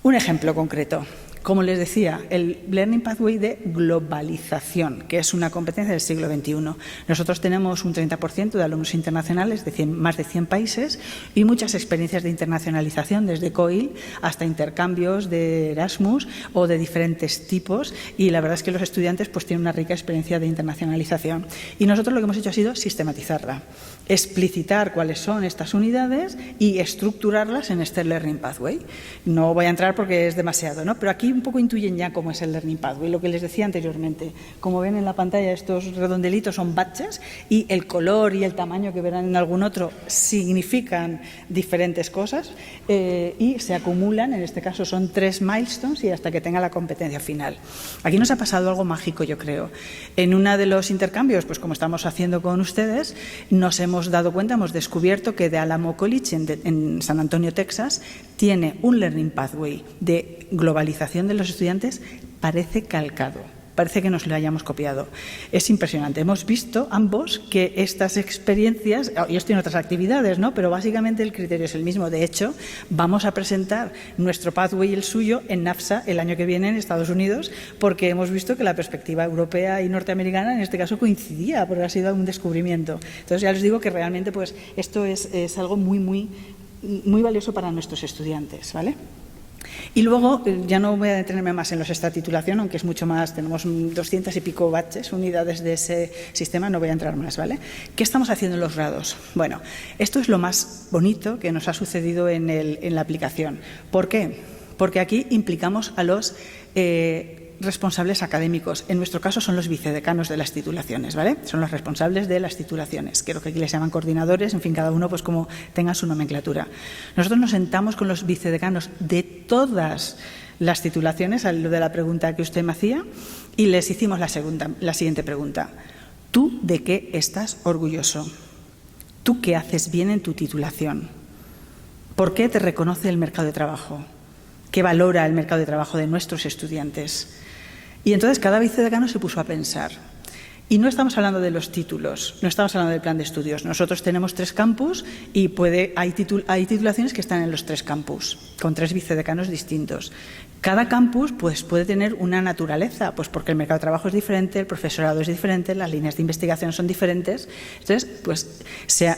Un ejemplo concreto. Como les decía, el Learning Pathway de globalización, que es una competencia del siglo XXI. Nosotros tenemos un 30% de alumnos internacionales de más de 100 países y muchas experiencias de internacionalización, desde COIL hasta intercambios de Erasmus o de diferentes tipos. Y la verdad es que los estudiantes pues tienen una rica experiencia de internacionalización. Y nosotros lo que hemos hecho ha sido sistematizarla, explicitar cuáles son estas unidades y estructurarlas en este Learning Pathway. No voy a entrar porque es demasiado, ¿no? Pero aquí un poco intuyen ya cómo es el Learning Pathway, lo que les decía anteriormente. Como ven en la pantalla, estos redondelitos son badges y el color y el tamaño que verán en algún otro significan diferentes cosas y se acumulan, en este caso son 3 milestones y hasta que tenga la competencia final. Aquí nos ha pasado algo mágico, yo creo. En uno de los intercambios, pues como estamos haciendo con ustedes, nos hemos dado cuenta, hemos descubierto que de Alamo College en San Antonio, Texas, tiene un Learning Pathway de globalización de los estudiantes, parece calcado, parece que nos lo hayamos copiado. Es impresionante. Hemos visto ambos que estas experiencias, ellos tienen otras actividades, ¿no? Pero básicamente el criterio es el mismo. De hecho, vamos a presentar nuestro pathway y el suyo en NAFSA el año que viene en Estados Unidos, porque hemos visto que la perspectiva europea y norteamericana en este caso coincidía, porque ha sido un descubrimiento. Entonces ya les digo que realmente pues esto es algo muy valioso para nuestros estudiantes, ¿vale? Y luego, ya no voy a detenerme más en los extratitulación, aunque es mucho más, tenemos 200 y pico batches, unidades de ese sistema, no voy a entrar más, ¿vale? ¿Qué estamos haciendo en los grados? Bueno, esto es lo más bonito que nos ha sucedido en la aplicación. ¿Por qué? Porque aquí implicamos a los responsables académicos. En nuestro caso son los vicedecanos de las titulaciones, ¿vale? Son los responsables de las titulaciones. Creo que aquí les llaman coordinadores, en fin, cada uno pues como tenga su nomenclatura. Nosotros nos sentamos con los vicedecanos de todas las titulaciones, a lo de la pregunta que usted me hacía, y les hicimos la siguiente pregunta. ¿Tú de qué estás orgulloso? ¿Tú qué haces bien en tu titulación? ¿Por qué te reconoce el mercado de trabajo? ¿Qué valora el mercado de trabajo de nuestros estudiantes? Y entonces cada vicedecano se puso a pensar. Y no estamos hablando de los títulos, no estamos hablando del plan de estudios. Nosotros tenemos 3 campus y hay titulaciones que están en los 3 campus, con 3 vicedecanos distintos. Cada campus pues, puede tener una naturaleza, pues porque el mercado de trabajo es diferente, el profesorado es diferente, las líneas de investigación son diferentes. Entonces, pues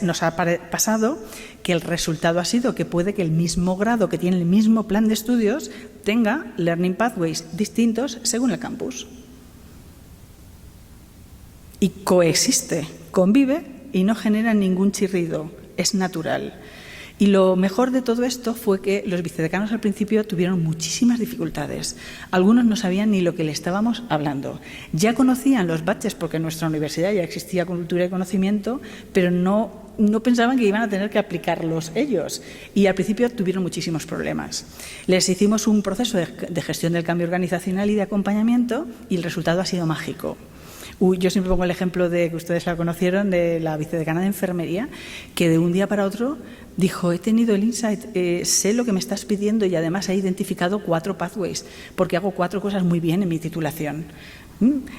nos ha pasado que el resultado ha sido que puede que el mismo grado, que tiene el mismo plan de estudios, tenga learning pathways distintos según el campus. Y coexiste, convive y no genera ningún chirrido, es natural. Y lo mejor de todo esto fue que los vicedecanos al principio tuvieron muchísimas dificultades. Algunos no sabían ni lo que le estábamos hablando. Ya conocían los batches porque en nuestra universidad ya existía cultura y conocimiento, pero no pensaban que iban a tener que aplicarlos ellos. Y al principio tuvieron muchísimos problemas. Les hicimos un proceso de gestión del cambio organizacional y de acompañamiento y el resultado ha sido mágico. Yo siempre pongo el ejemplo de que ustedes la conocieron, de la vicedecana de enfermería, que de un día para otro dijo, he tenido el insight, sé lo que me estás pidiendo y además he identificado 4 pathways, porque hago 4 cosas muy bien en mi titulación.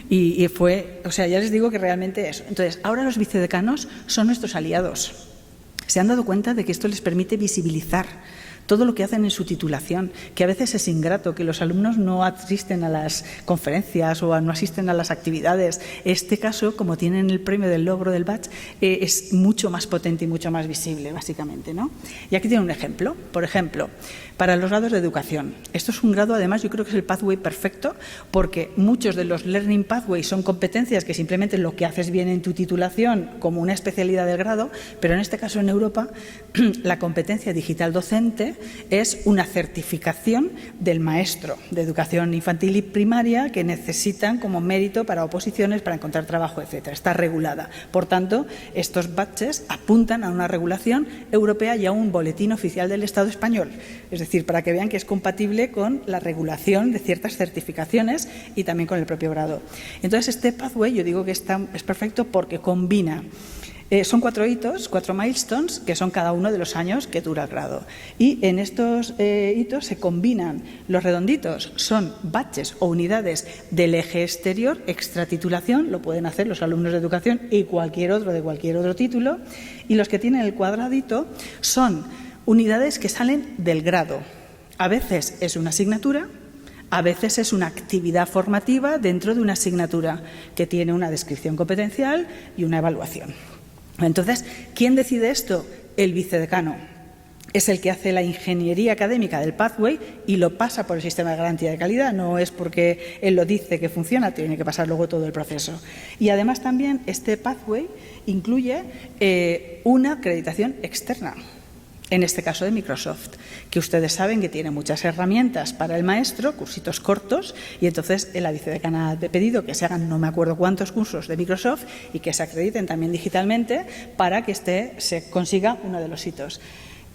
Y fue, o sea, ya les digo que realmente eso. Entonces, ahora los vicedecanos son nuestros aliados. Se han dado cuenta de que esto les permite visibilizar todo lo que hacen en su titulación, que a veces es ingrato, que los alumnos no asisten a las conferencias o no asisten a las actividades. Este caso, como tienen el premio del logro del batch, es mucho más potente y mucho más visible, básicamente, ¿no? Y aquí tiene un ejemplo. Por ejemplo, para los grados de educación. Esto es un grado, además, yo creo que es el pathway perfecto, porque muchos de los learning pathways son competencias que simplemente lo que haces bien en tu titulación como una especialidad del grado, pero en este caso en Europa, la competencia digital docente es una certificación del maestro de educación infantil y primaria que necesitan como mérito para oposiciones, para encontrar trabajo, etcétera. Está regulada. Por tanto, estos badges apuntan a una regulación europea y a un boletín oficial del Estado español. Es decir, para que vean que es compatible con la regulación de ciertas certificaciones y también con el propio grado. Entonces, este pathway yo digo que es perfecto porque combina. Son 4 hitos, 4 milestones, que son cada uno de los años que dura el grado. Y en estos hitos se combinan los redonditos, son badges o unidades del eje exterior, extratitulación, lo pueden hacer los alumnos de educación y cualquier otro de cualquier otro título. Y los que tienen el cuadradito son unidades que salen del grado. A veces es una asignatura, a veces es una actividad formativa dentro de una asignatura que tiene una descripción competencial y una evaluación. Entonces, ¿quién decide esto? El vicedecano. Es el que hace la ingeniería académica del pathway y lo pasa por el sistema de garantía de calidad. No es porque él lo dice que funciona, tiene que pasar luego todo el proceso. Y además también este pathway incluye una acreditación externa. En este caso de Microsoft, que ustedes saben que tiene muchas herramientas para el maestro, cursitos cortos, y entonces la vicedecana ha pedido que se hagan no me acuerdo cuántos cursos de Microsoft y que se acrediten también digitalmente para que se consiga uno de los hitos.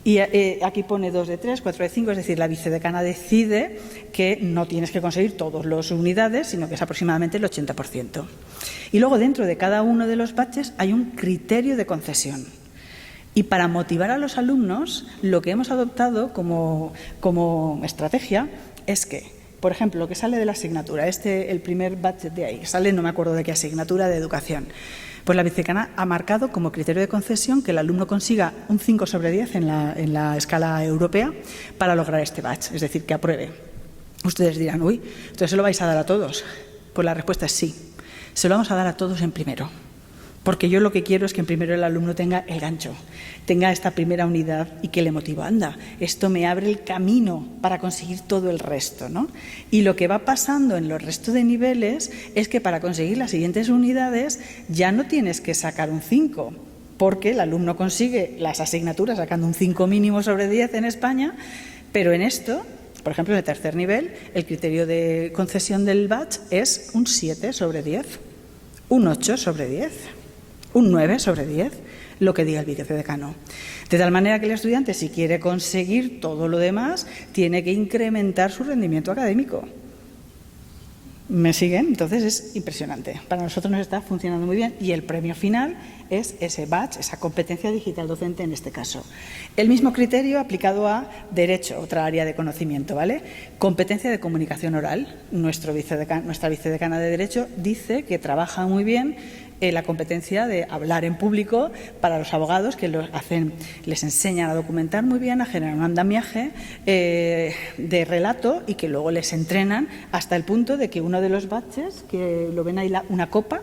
Y aquí pone 2 de 3, 4 de 5, es decir, la vicedecana decide que no tienes que conseguir todas las unidades, sino que es aproximadamente el 80%. Y luego dentro de cada uno de los badges hay un criterio de concesión. Y para motivar a los alumnos, lo que hemos adoptado como estrategia es que, por ejemplo, lo que sale de la asignatura, el primer badge de ahí, sale no me acuerdo de qué asignatura de educación, pues la vicedecana ha marcado como criterio de concesión que el alumno consiga un 5 sobre 10 en la escala europea para lograr este badge, es decir, que apruebe. Ustedes dirán, uy, entonces ¿se lo vais a dar a todos? Pues la respuesta es sí, se lo vamos a dar a todos en primero. Porque yo lo que quiero es que en primero el alumno tenga el gancho, tenga esta primera unidad y que le motiva. Anda, esto me abre el camino para conseguir todo el resto, ¿no? Y lo que va pasando en los restos de niveles es que para conseguir las siguientes unidades ya no tienes que sacar un 5, porque el alumno consigue las asignaturas sacando un 5 mínimo sobre 10 en España, pero en esto, por ejemplo, en el tercer nivel, el criterio de concesión del badge es un 7 sobre 10, un 8 sobre 10. Un 9 sobre 10, lo que diga el vicedecano. De tal manera que el estudiante, si quiere conseguir todo lo demás, tiene que incrementar su rendimiento académico. ¿Me siguen? Entonces es impresionante. Para nosotros nos está funcionando muy bien y el premio final es ese badge, esa competencia digital docente en este caso. El mismo criterio aplicado a Derecho, otra área de conocimiento, ¿vale? Competencia de comunicación oral. Nuestra vicedecana de Derecho dice que trabaja muy bien la competencia de hablar en público para los abogados que les enseñan a documentar muy bien, a generar un andamiaje de relato y que luego les entrenan hasta el punto de que uno de los badges, que lo ven ahí una copa,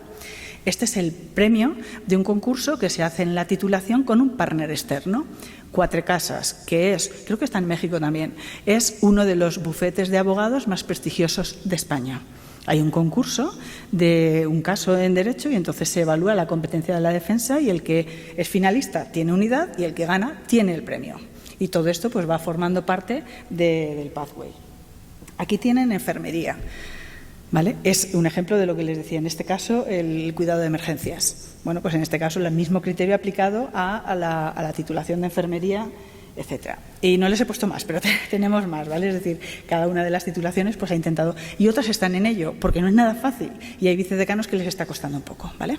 este es el premio de un concurso que se hace en la titulación con un partner externo. Cuatro Casas, que creo que está en México también, es uno de los bufetes de abogados más prestigiosos de España. Hay un concurso de un caso en derecho y entonces se evalúa la competencia de la defensa y el que es finalista tiene unidad y el que gana tiene el premio. Y todo esto pues va formando parte del pathway. Aquí tienen enfermería, ¿vale? Es un ejemplo de lo que les decía, en este caso el cuidado de emergencias. Bueno, pues en este caso el mismo criterio aplicado a la titulación de enfermería, etcétera. Y no les he puesto más, pero tenemos más, ¿vale? Es decir, cada una de las titulaciones pues ha intentado, y otras están en ello, porque no es nada fácil, y hay vicedecanos que les está costando un poco, ¿vale?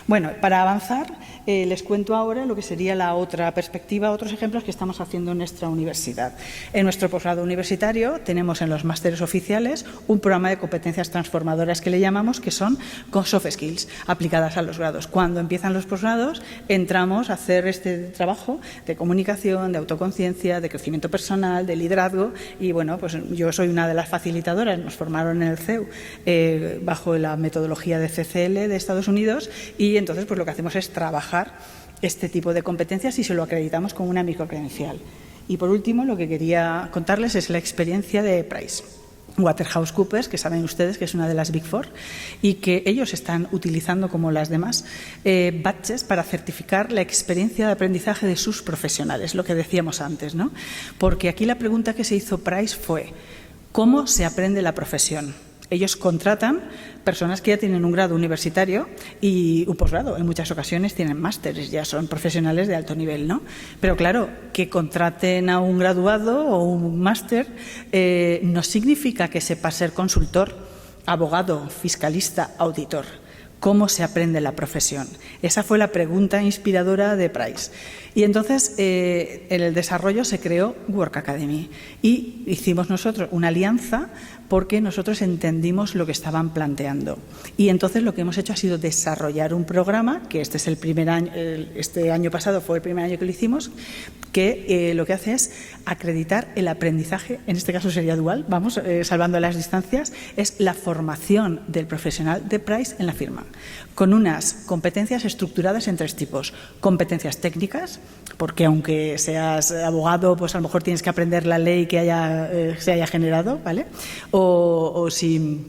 Bueno, para avanzar, les cuento ahora lo que sería la otra perspectiva, otros ejemplos que estamos haciendo en nuestra universidad. En nuestro posgrado universitario tenemos en los másteres oficiales un programa de competencias transformadoras que le llamamos, que son con soft skills aplicadas a los grados. Cuando empiezan los posgrados, entramos a hacer este trabajo de comunicación, de autoconciencia, de crecimiento personal, de liderazgo, y bueno, pues yo soy una de las facilitadoras, nos formaron en el CEU bajo la metodología de CCL de Estados Unidos, y entonces pues lo que hacemos es trabajar este tipo de competencias y se lo acreditamos como una microcredencial. Y por último, lo que quería contarles es la experiencia de Price. PricewaterhouseCoopers, que saben ustedes que es una de las Big Four, y que ellos están utilizando, como las demás, badges para certificar la experiencia de aprendizaje de sus profesionales, lo que decíamos antes, ¿no? Porque aquí la pregunta que se hizo Price fue: ¿cómo se aprende la profesión? Ellos contratan personas que ya tienen un grado universitario y un posgrado. En muchas ocasiones tienen másteres, ya son profesionales de alto nivel, ¿no? Pero claro, que contraten a un graduado o un máster no significa que sepa ser consultor, abogado, fiscalista, auditor. ¿Cómo se aprende la profesión? Esa fue la pregunta inspiradora de Price. Y entonces, en el desarrollo se creó Work Academy y hicimos nosotros una alianza porque nosotros entendimos lo que estaban planteando. Y entonces lo que hemos hecho ha sido desarrollar un programa, que este es el primer año, este año pasado fue el primer año que lo hicimos, que lo que hace es acreditar el aprendizaje, en este caso sería dual, vamos, salvando las distancias, es la formación del profesional de Price en la firma, con unas competencias estructuradas en 3 tipos. Competencias técnicas, porque aunque seas abogado, pues a lo mejor tienes que aprender la ley que se haya generado, ¿vale? O si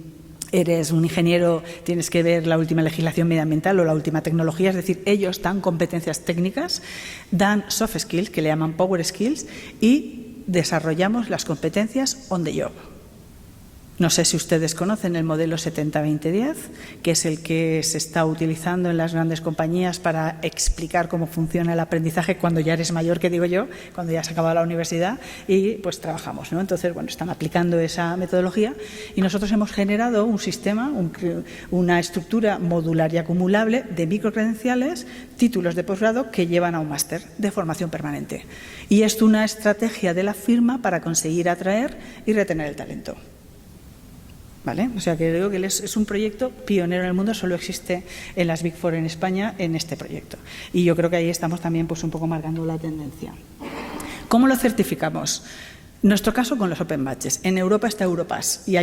eres un ingeniero, tienes que ver la última legislación medioambiental o la última tecnología. Es decir, ellos dan competencias técnicas, dan soft skills, que le llaman power skills, y desarrollamos las competencias on the job. No sé si ustedes conocen el modelo 70-20-10, que es el que se está utilizando en las grandes compañías para explicar cómo funciona el aprendizaje cuando ya eres mayor, que digo yo, cuando ya has acabado la universidad y pues trabajamos, ¿no? Entonces, bueno, están aplicando esa metodología y nosotros hemos generado un sistema, una estructura modular y acumulable de microcredenciales, títulos de posgrado que llevan a un máster de formación permanente. Y es una estrategia de la firma para conseguir atraer y retener el talento. ¿Vale? O sea, que digo que es un proyecto pionero en el mundo, solo existe en las Big Four en España en este proyecto. Y yo creo que ahí estamos también pues un poco marcando la tendencia. ¿Cómo lo certificamos? En nuestro caso con los Open Badges. En Europa está Europass y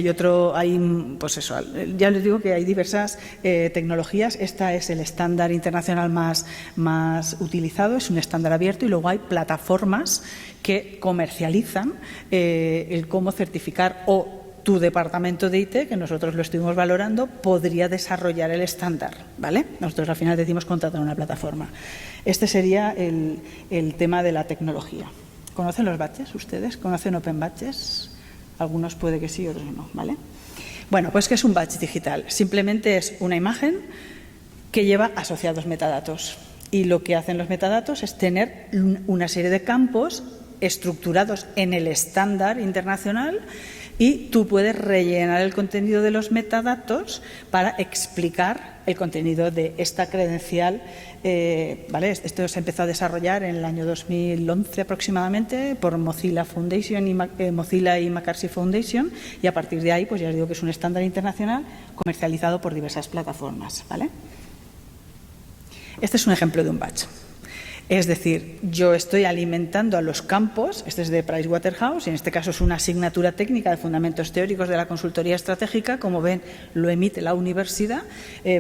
pues eso, ya les digo que hay diversas tecnologías. Esta es el estándar internacional más utilizado, es un estándar abierto y luego hay plataformas que comercializan el cómo certificar o tu departamento de IT, que nosotros lo estuvimos valorando, podría desarrollar el estándar, ¿vale? Nosotros al final decidimos contratar una plataforma. Este sería el tema de la tecnología. ¿Conocen los badges ustedes? ¿Conocen Open Badges? Algunos puede que sí, otros no, ¿vale? Bueno, pues ¿qué es un badge digital? Simplemente es una imagen que lleva asociados metadatos. Y lo que hacen los metadatos es tener una serie de campos estructurados en el estándar internacional y tú puedes rellenar el contenido de los metadatos para explicar el contenido de esta credencial. ¿Vale? Esto se empezó a desarrollar en el año 2011 aproximadamente por Mozilla Foundation Mozilla y McCarthy Foundation, y a partir de ahí, pues ya os digo que es un estándar internacional comercializado por diversas plataformas, ¿vale? Este es un ejemplo de un badge. Es decir, yo estoy alimentando a los campos, este es de Pricewaterhouse, y en este caso es una asignatura técnica de fundamentos teóricos de la consultoría estratégica. Como ven, lo emite la universidad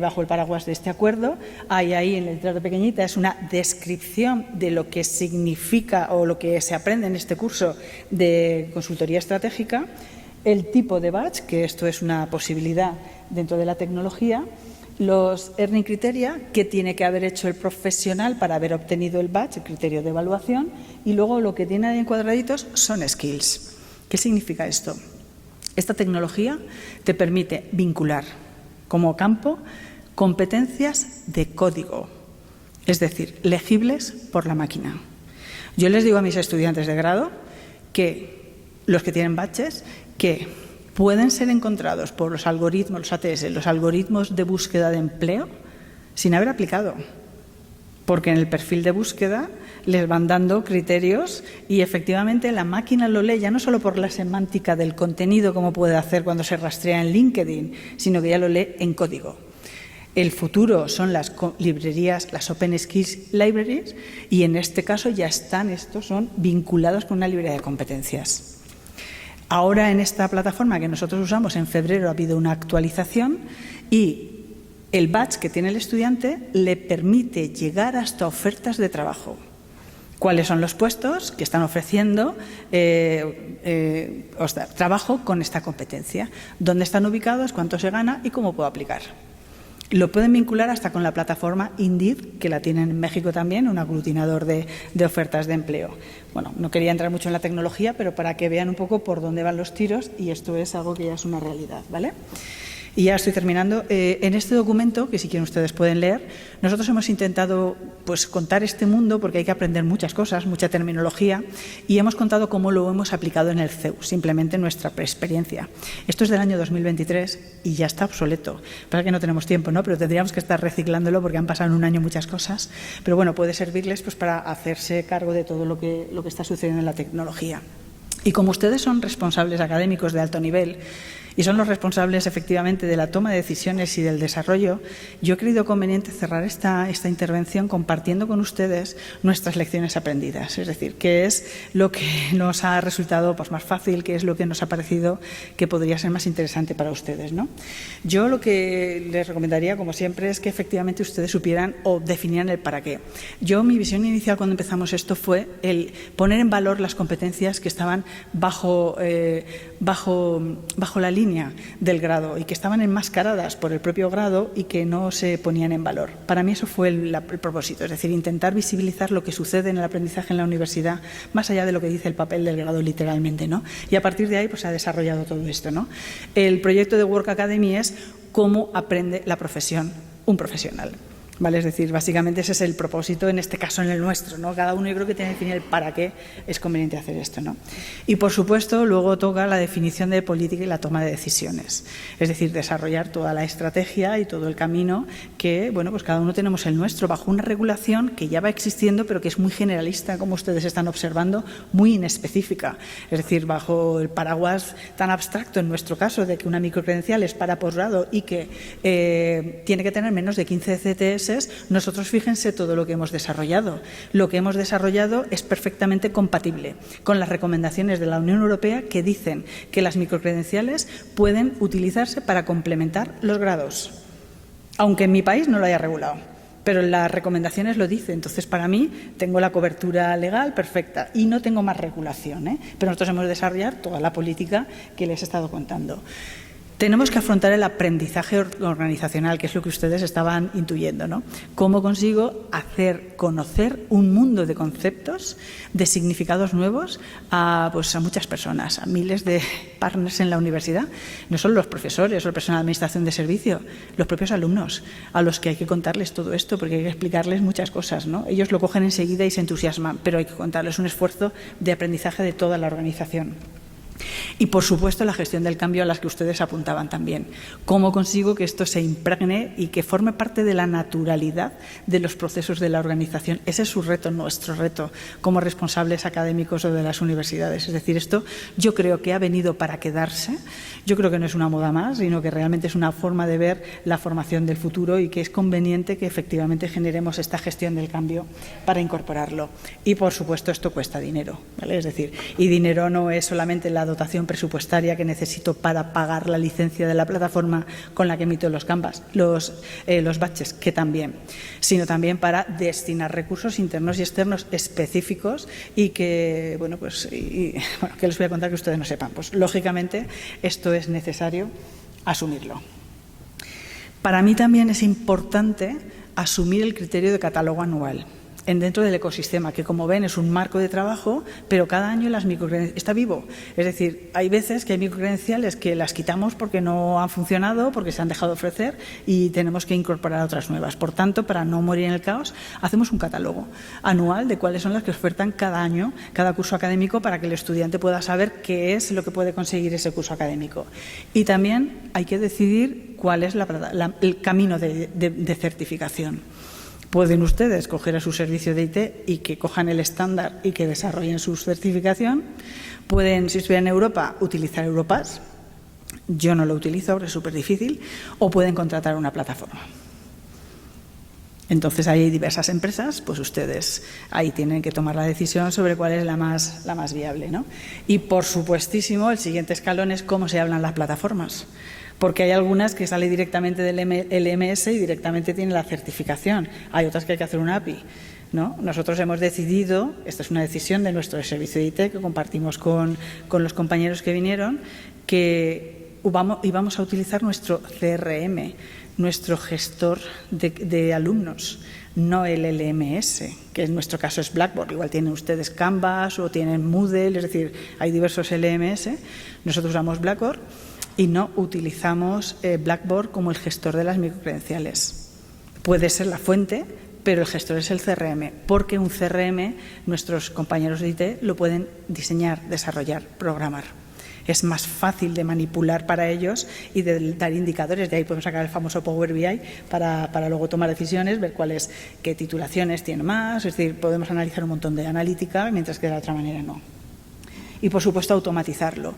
bajo el paraguas de este acuerdo. Hay ahí en la letra pequeñita, es una descripción de lo que significa o lo que se aprende en este curso de consultoría estratégica, el tipo de badge, que esto es una posibilidad dentro de la tecnología, los earning criteria, que tiene que haber hecho el profesional para haber obtenido el badge, el criterio de evaluación, y luego lo que tiene ahí en cuadraditos son skills. ¿Qué significa esto? Esta tecnología te permite vincular como campo competencias de código, es decir, legibles por la máquina. Yo les digo a mis estudiantes de grado que los que tienen badges, que pueden ser encontrados por los algoritmos, los ATS, los algoritmos de búsqueda de empleo, sin haber aplicado. Porque en el perfil de búsqueda les van dando criterios y efectivamente la máquina lo lee ya no solo por la semántica del contenido, como puede hacer cuando se rastrea en LinkedIn, sino que ya lo lee en código. El futuro son las librerías, las Open Skills Libraries, y en este caso ya estos son vinculados con una librería de competencias. Ahora en esta plataforma que nosotros usamos en febrero ha habido una actualización y el badge que tiene el estudiante le permite llegar hasta ofertas de trabajo. cuáles son los puestos que están ofreciendo trabajo con esta competencia, dónde están ubicados, cuánto se gana y cómo puedo aplicar. Lo pueden vincular hasta con la plataforma Indeed, que la tienen en México también, un aglutinador de ofertas de empleo. Bueno, no quería entrar mucho en la tecnología, pero para que vean un poco por dónde van los tiros, y esto es algo que ya es una realidad, ¿vale? Y ya estoy terminando. En este documento, que si quieren ustedes pueden leer, nosotros hemos intentado pues contar este mundo, porque hay que aprender muchas cosas, mucha terminología, y hemos contado cómo lo hemos aplicado en el CEU, simplemente nuestra experiencia. Esto es del año 2023 y ya está obsoleto. Para que no tenemos tiempo, ¿no? Pero tendríamos que estar reciclándolo porque han pasado en un año muchas cosas. Pero bueno, puede servirles pues para hacerse cargo de todo lo que está sucediendo en la tecnología. Y como ustedes son responsables académicos de alto nivel y son los responsables efectivamente de la toma de decisiones y del desarrollo, yo he creído conveniente cerrar esta intervención compartiendo con ustedes nuestras lecciones aprendidas, es decir, qué es lo que nos ha resultado pues, más fácil, qué es lo que nos ha parecido que podría ser más interesante para ustedes, ¿no? Yo lo que les recomendaría, como siempre, es que efectivamente ustedes supieran o definieran el para qué. Yo, mi visión inicial cuando empezamos esto fue el poner en valor las competencias que estaban bajo la línea del grado y que estaban enmascaradas por el propio grado y que no se ponían en valor. Para mí eso fue el propósito, es decir, intentar visibilizar lo que sucede en el aprendizaje en la universidad más allá de lo que dice el papel del grado literalmente, ¿no? Y a partir de ahí pues se ha desarrollado todo esto, ¿no? El proyecto de Work Academy es cómo aprende la profesión un profesional. ¿Vale? Es decir, básicamente ese es el propósito, en este caso en el nuestro, ¿no? Cada uno yo creo que tiene que definir el para qué es conveniente hacer esto, ¿no? Y por supuesto luego toca la definición de política y la toma de decisiones, es decir, desarrollar toda la estrategia y todo el camino que, bueno, pues cada uno tenemos el nuestro bajo una regulación que ya va existiendo pero que es muy generalista, como ustedes están observando, muy inespecífica, es decir, bajo el paraguas tan abstracto en nuestro caso de que una microcredencial es para posgrado y que tiene que tener menos de 15 CTS. Nosotros, fíjense todo lo que hemos desarrollado. Lo que hemos desarrollado es perfectamente compatible con las recomendaciones de la Unión Europea que dicen que las microcredenciales pueden utilizarse para complementar los grados, aunque en mi país no lo haya regulado. Pero las recomendaciones lo dicen. Entonces, para mí, tengo la cobertura legal perfecta y no tengo más regulación, ¿eh? Pero nosotros hemos de desarrollar toda la política que les he estado contando. Tenemos que afrontar el aprendizaje organizacional, que es lo que ustedes estaban intuyendo, ¿no? ¿Cómo consigo hacer conocer un mundo de conceptos, de significados nuevos a muchas personas, a miles de partners en la universidad? No solo los profesores o el personal de administración de servicio, los propios alumnos, a los que hay que contarles todo esto, porque hay que explicarles muchas cosas, ¿no? Ellos lo cogen enseguida y se entusiasman, pero hay que contarles un esfuerzo de aprendizaje de toda la organización. Y, por supuesto, la gestión del cambio a las que ustedes apuntaban también. ¿Cómo consigo que esto se impregne y que forme parte de la naturalidad de los procesos de la organización? Ese es su reto, nuestro reto, como responsables académicos o de las universidades. Es decir, esto yo creo que ha venido para quedarse. Yo creo que no es una moda más, sino que realmente es una forma de ver la formación del futuro y que es conveniente que efectivamente generemos esta gestión del cambio para incorporarlo. Y, por supuesto, esto cuesta dinero, ¿vale? Es decir, y dinero no es solamente la dotación presupuestaria que necesito para pagar la licencia de la plataforma con la que emito los Canvas, los batches, que también, sino también para destinar recursos internos y externos específicos y que, que les voy a contar que ustedes no sepan. Pues, lógicamente, esto es necesario asumirlo. Para mí también es importante asumir el criterio de catálogo anual dentro del ecosistema, que como ven es un marco de trabajo, pero cada año las microcredenciales está vivo. Es decir, hay veces que hay microcredenciales que las quitamos porque no han funcionado, porque se han dejado de ofrecer y tenemos que incorporar otras nuevas. Por tanto, para no morir en el caos, hacemos un catálogo anual de cuáles son las que ofertan cada año, cada curso académico, para que el estudiante pueda saber qué es lo que puede conseguir ese curso académico. Y también hay que decidir cuál es el camino de certificación. Pueden ustedes coger a su servicio de IT y que cojan el estándar y que desarrollen su certificación. Pueden, si estuvieran en Europa, utilizar Europass. Yo no lo utilizo porque es súper difícil. O pueden contratar una plataforma. Entonces, ahí hay diversas empresas, pues ustedes ahí tienen que tomar la decisión sobre cuál es la más viable, ¿no? Y, por supuestísimo, el siguiente escalón es cómo se hablan las plataformas. Porque hay algunas que sale directamente del LMS y directamente tienen la certificación. Hay otras que hay que hacer una API. ¿no? Nosotros hemos decidido, esta es una decisión de nuestro servicio de IT que compartimos con los compañeros que vinieron, que íbamos a utilizar nuestro CRM, nuestro gestor de alumnos, no el LMS, que en nuestro caso es Blackboard. Igual tienen ustedes Canvas o tienen Moodle, es decir, hay diversos LMS. Nosotros usamos Blackboard y no utilizamos Blackboard como el gestor de las microcredenciales. Puede ser la fuente, pero el gestor es el CRM, porque un CRM nuestros compañeros de IT lo pueden diseñar, desarrollar, programar. Es más fácil de manipular para ellos y de dar indicadores. De ahí podemos sacar el famoso Power BI para luego tomar decisiones, ver qué titulaciones tiene más. Es decir, podemos analizar un montón de analítica, mientras que de la otra manera no. Y, por supuesto, automatizarlo.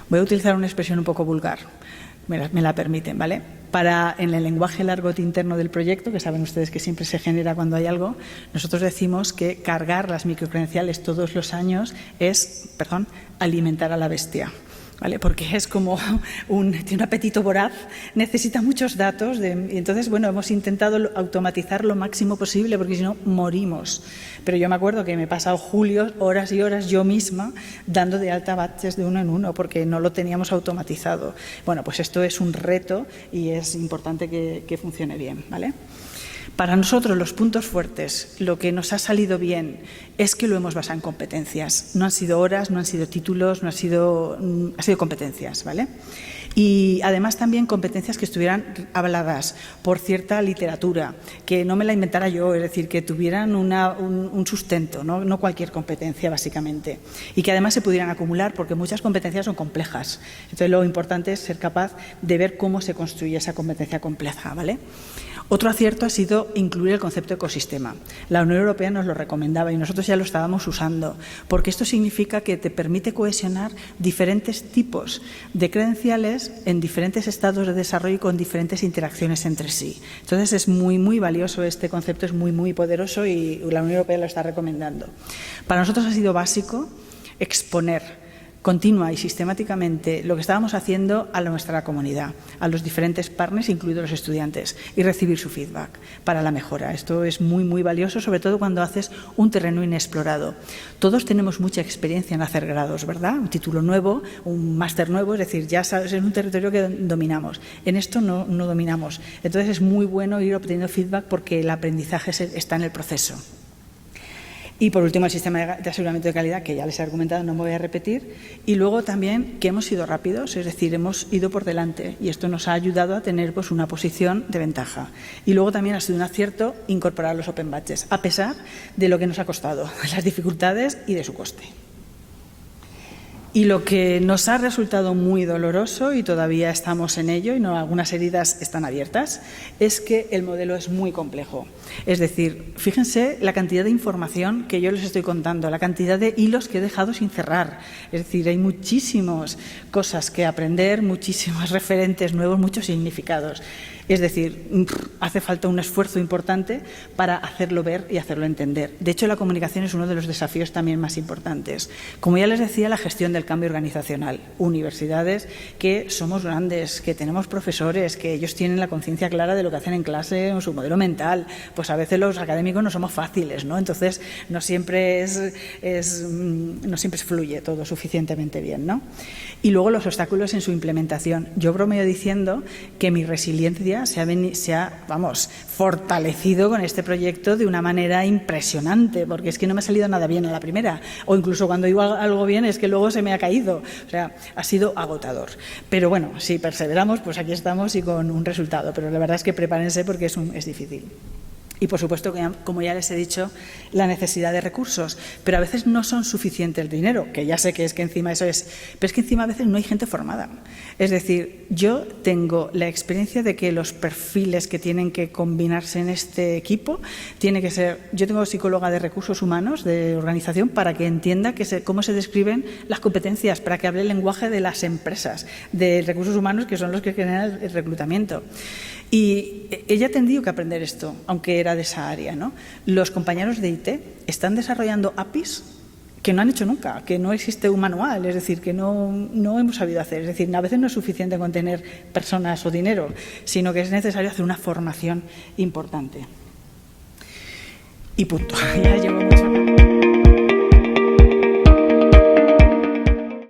Voy a utilizar una expresión un poco vulgar. Me la permiten, ¿vale? En el lenguaje largot interno del proyecto, que saben ustedes que siempre se genera cuando hay algo, nosotros decimos que cargar las microcredenciales todos los años es, alimentar a la bestia. ¿Vale? Porque es como tiene un apetito voraz, necesita muchos datos y entonces, bueno, hemos intentado automatizar lo máximo posible porque si no, morimos. Pero yo me acuerdo que me he pasado julio, horas y horas yo misma dando de alta batches de uno en uno porque no lo teníamos automatizado. Bueno, pues esto es un reto y es importante que funcione bien, ¿vale? Para nosotros los puntos fuertes, lo que nos ha salido bien es que lo hemos basado en competencias. No han sido horas, no han sido títulos, ha sido competencias, ¿vale? Y además también competencias que estuvieran avaladas por cierta literatura, que no me la inventara yo, es decir, que tuvieran un sustento, no cualquier competencia básicamente. Y que además se pudieran acumular porque muchas competencias son complejas. Entonces lo importante es ser capaz de ver cómo se construye esa competencia compleja, ¿vale? Otro acierto ha sido incluir el concepto de ecosistema. La Unión Europea nos lo recomendaba y nosotros ya lo estábamos usando, porque esto significa que te permite cohesionar diferentes tipos de credenciales en diferentes estados de desarrollo y con diferentes interacciones entre sí. Entonces es muy, muy valioso este concepto, es muy, muy poderoso y la Unión Europea lo está recomendando. Para nosotros ha sido básico exponer continua y sistemáticamente lo que estábamos haciendo a nuestra comunidad, a los diferentes partners, incluidos los estudiantes, y recibir su feedback para la mejora. Esto es muy, muy valioso, sobre todo cuando haces un terreno inexplorado. Todos tenemos mucha experiencia en hacer grados, ¿verdad? Un título nuevo, un máster nuevo, es decir, ya sabes, es un territorio que dominamos. En esto no dominamos. Entonces es muy bueno ir obteniendo feedback porque el aprendizaje está en el proceso. Y, por último, el sistema de aseguramiento de calidad, que ya les he argumentado, no me voy a repetir. Y luego también que hemos sido rápidos, es decir, hemos ido por delante y esto nos ha ayudado a tener pues, una posición de ventaja. Y luego también ha sido un acierto incorporar los open badges, a pesar de lo que nos ha costado, las dificultades y de su coste. Y lo que nos ha resultado muy doloroso, y todavía estamos en ello, y algunas heridas están abiertas, es que el modelo es muy complejo. Es decir, fíjense la cantidad de información que yo les estoy contando, la cantidad de hilos que he dejado sin cerrar. Es decir, hay muchísimas cosas que aprender, muchísimos referentes nuevos, muchos significados. Es decir, hace falta un esfuerzo importante para hacerlo ver y hacerlo entender. De hecho, la comunicación es uno de los desafíos también más importantes. Como ya les decía, la gestión del cambio organizacional. Universidades que somos grandes, que tenemos profesores, que ellos tienen la conciencia clara de lo que hacen en clase o su modelo mental. Pues a veces los académicos no somos fáciles, ¿no? Entonces, no siempre fluye todo suficientemente bien, ¿no? Y luego los obstáculos en su implementación. Yo bromeo diciendo que mi resiliencia se ha fortalecido con este proyecto de una manera impresionante, porque es que no me ha salido nada bien a la primera, o incluso cuando digo algo bien es que luego se me ha caído, o sea, ha sido agotador. Pero bueno, si perseveramos, pues aquí estamos y con un resultado, pero la verdad es que prepárense porque es difícil. Y, por supuesto, como ya les he dicho, la necesidad de recursos. Pero a veces no son suficientes el dinero, que ya sé que encima eso es. Pero es que encima a veces no hay gente formada. Es decir, yo tengo la experiencia de que los perfiles que tienen que combinarse en este equipo tiene que ser. Yo tengo psicóloga de recursos humanos, de organización, para que entienda cómo se describen las competencias, para que hable el lenguaje de las empresas, de recursos humanos, que son los que generan el reclutamiento. Y ella ha tenido que aprender esto, aunque era de esa área, ¿no? Los compañeros de IT están desarrollando APIs que no han hecho nunca, que no existe un manual, es decir, que no hemos sabido hacer. Es decir, a veces no es suficiente con tener personas o dinero, sino que es necesario hacer una formación importante. Y punto. Ya llevo mucho.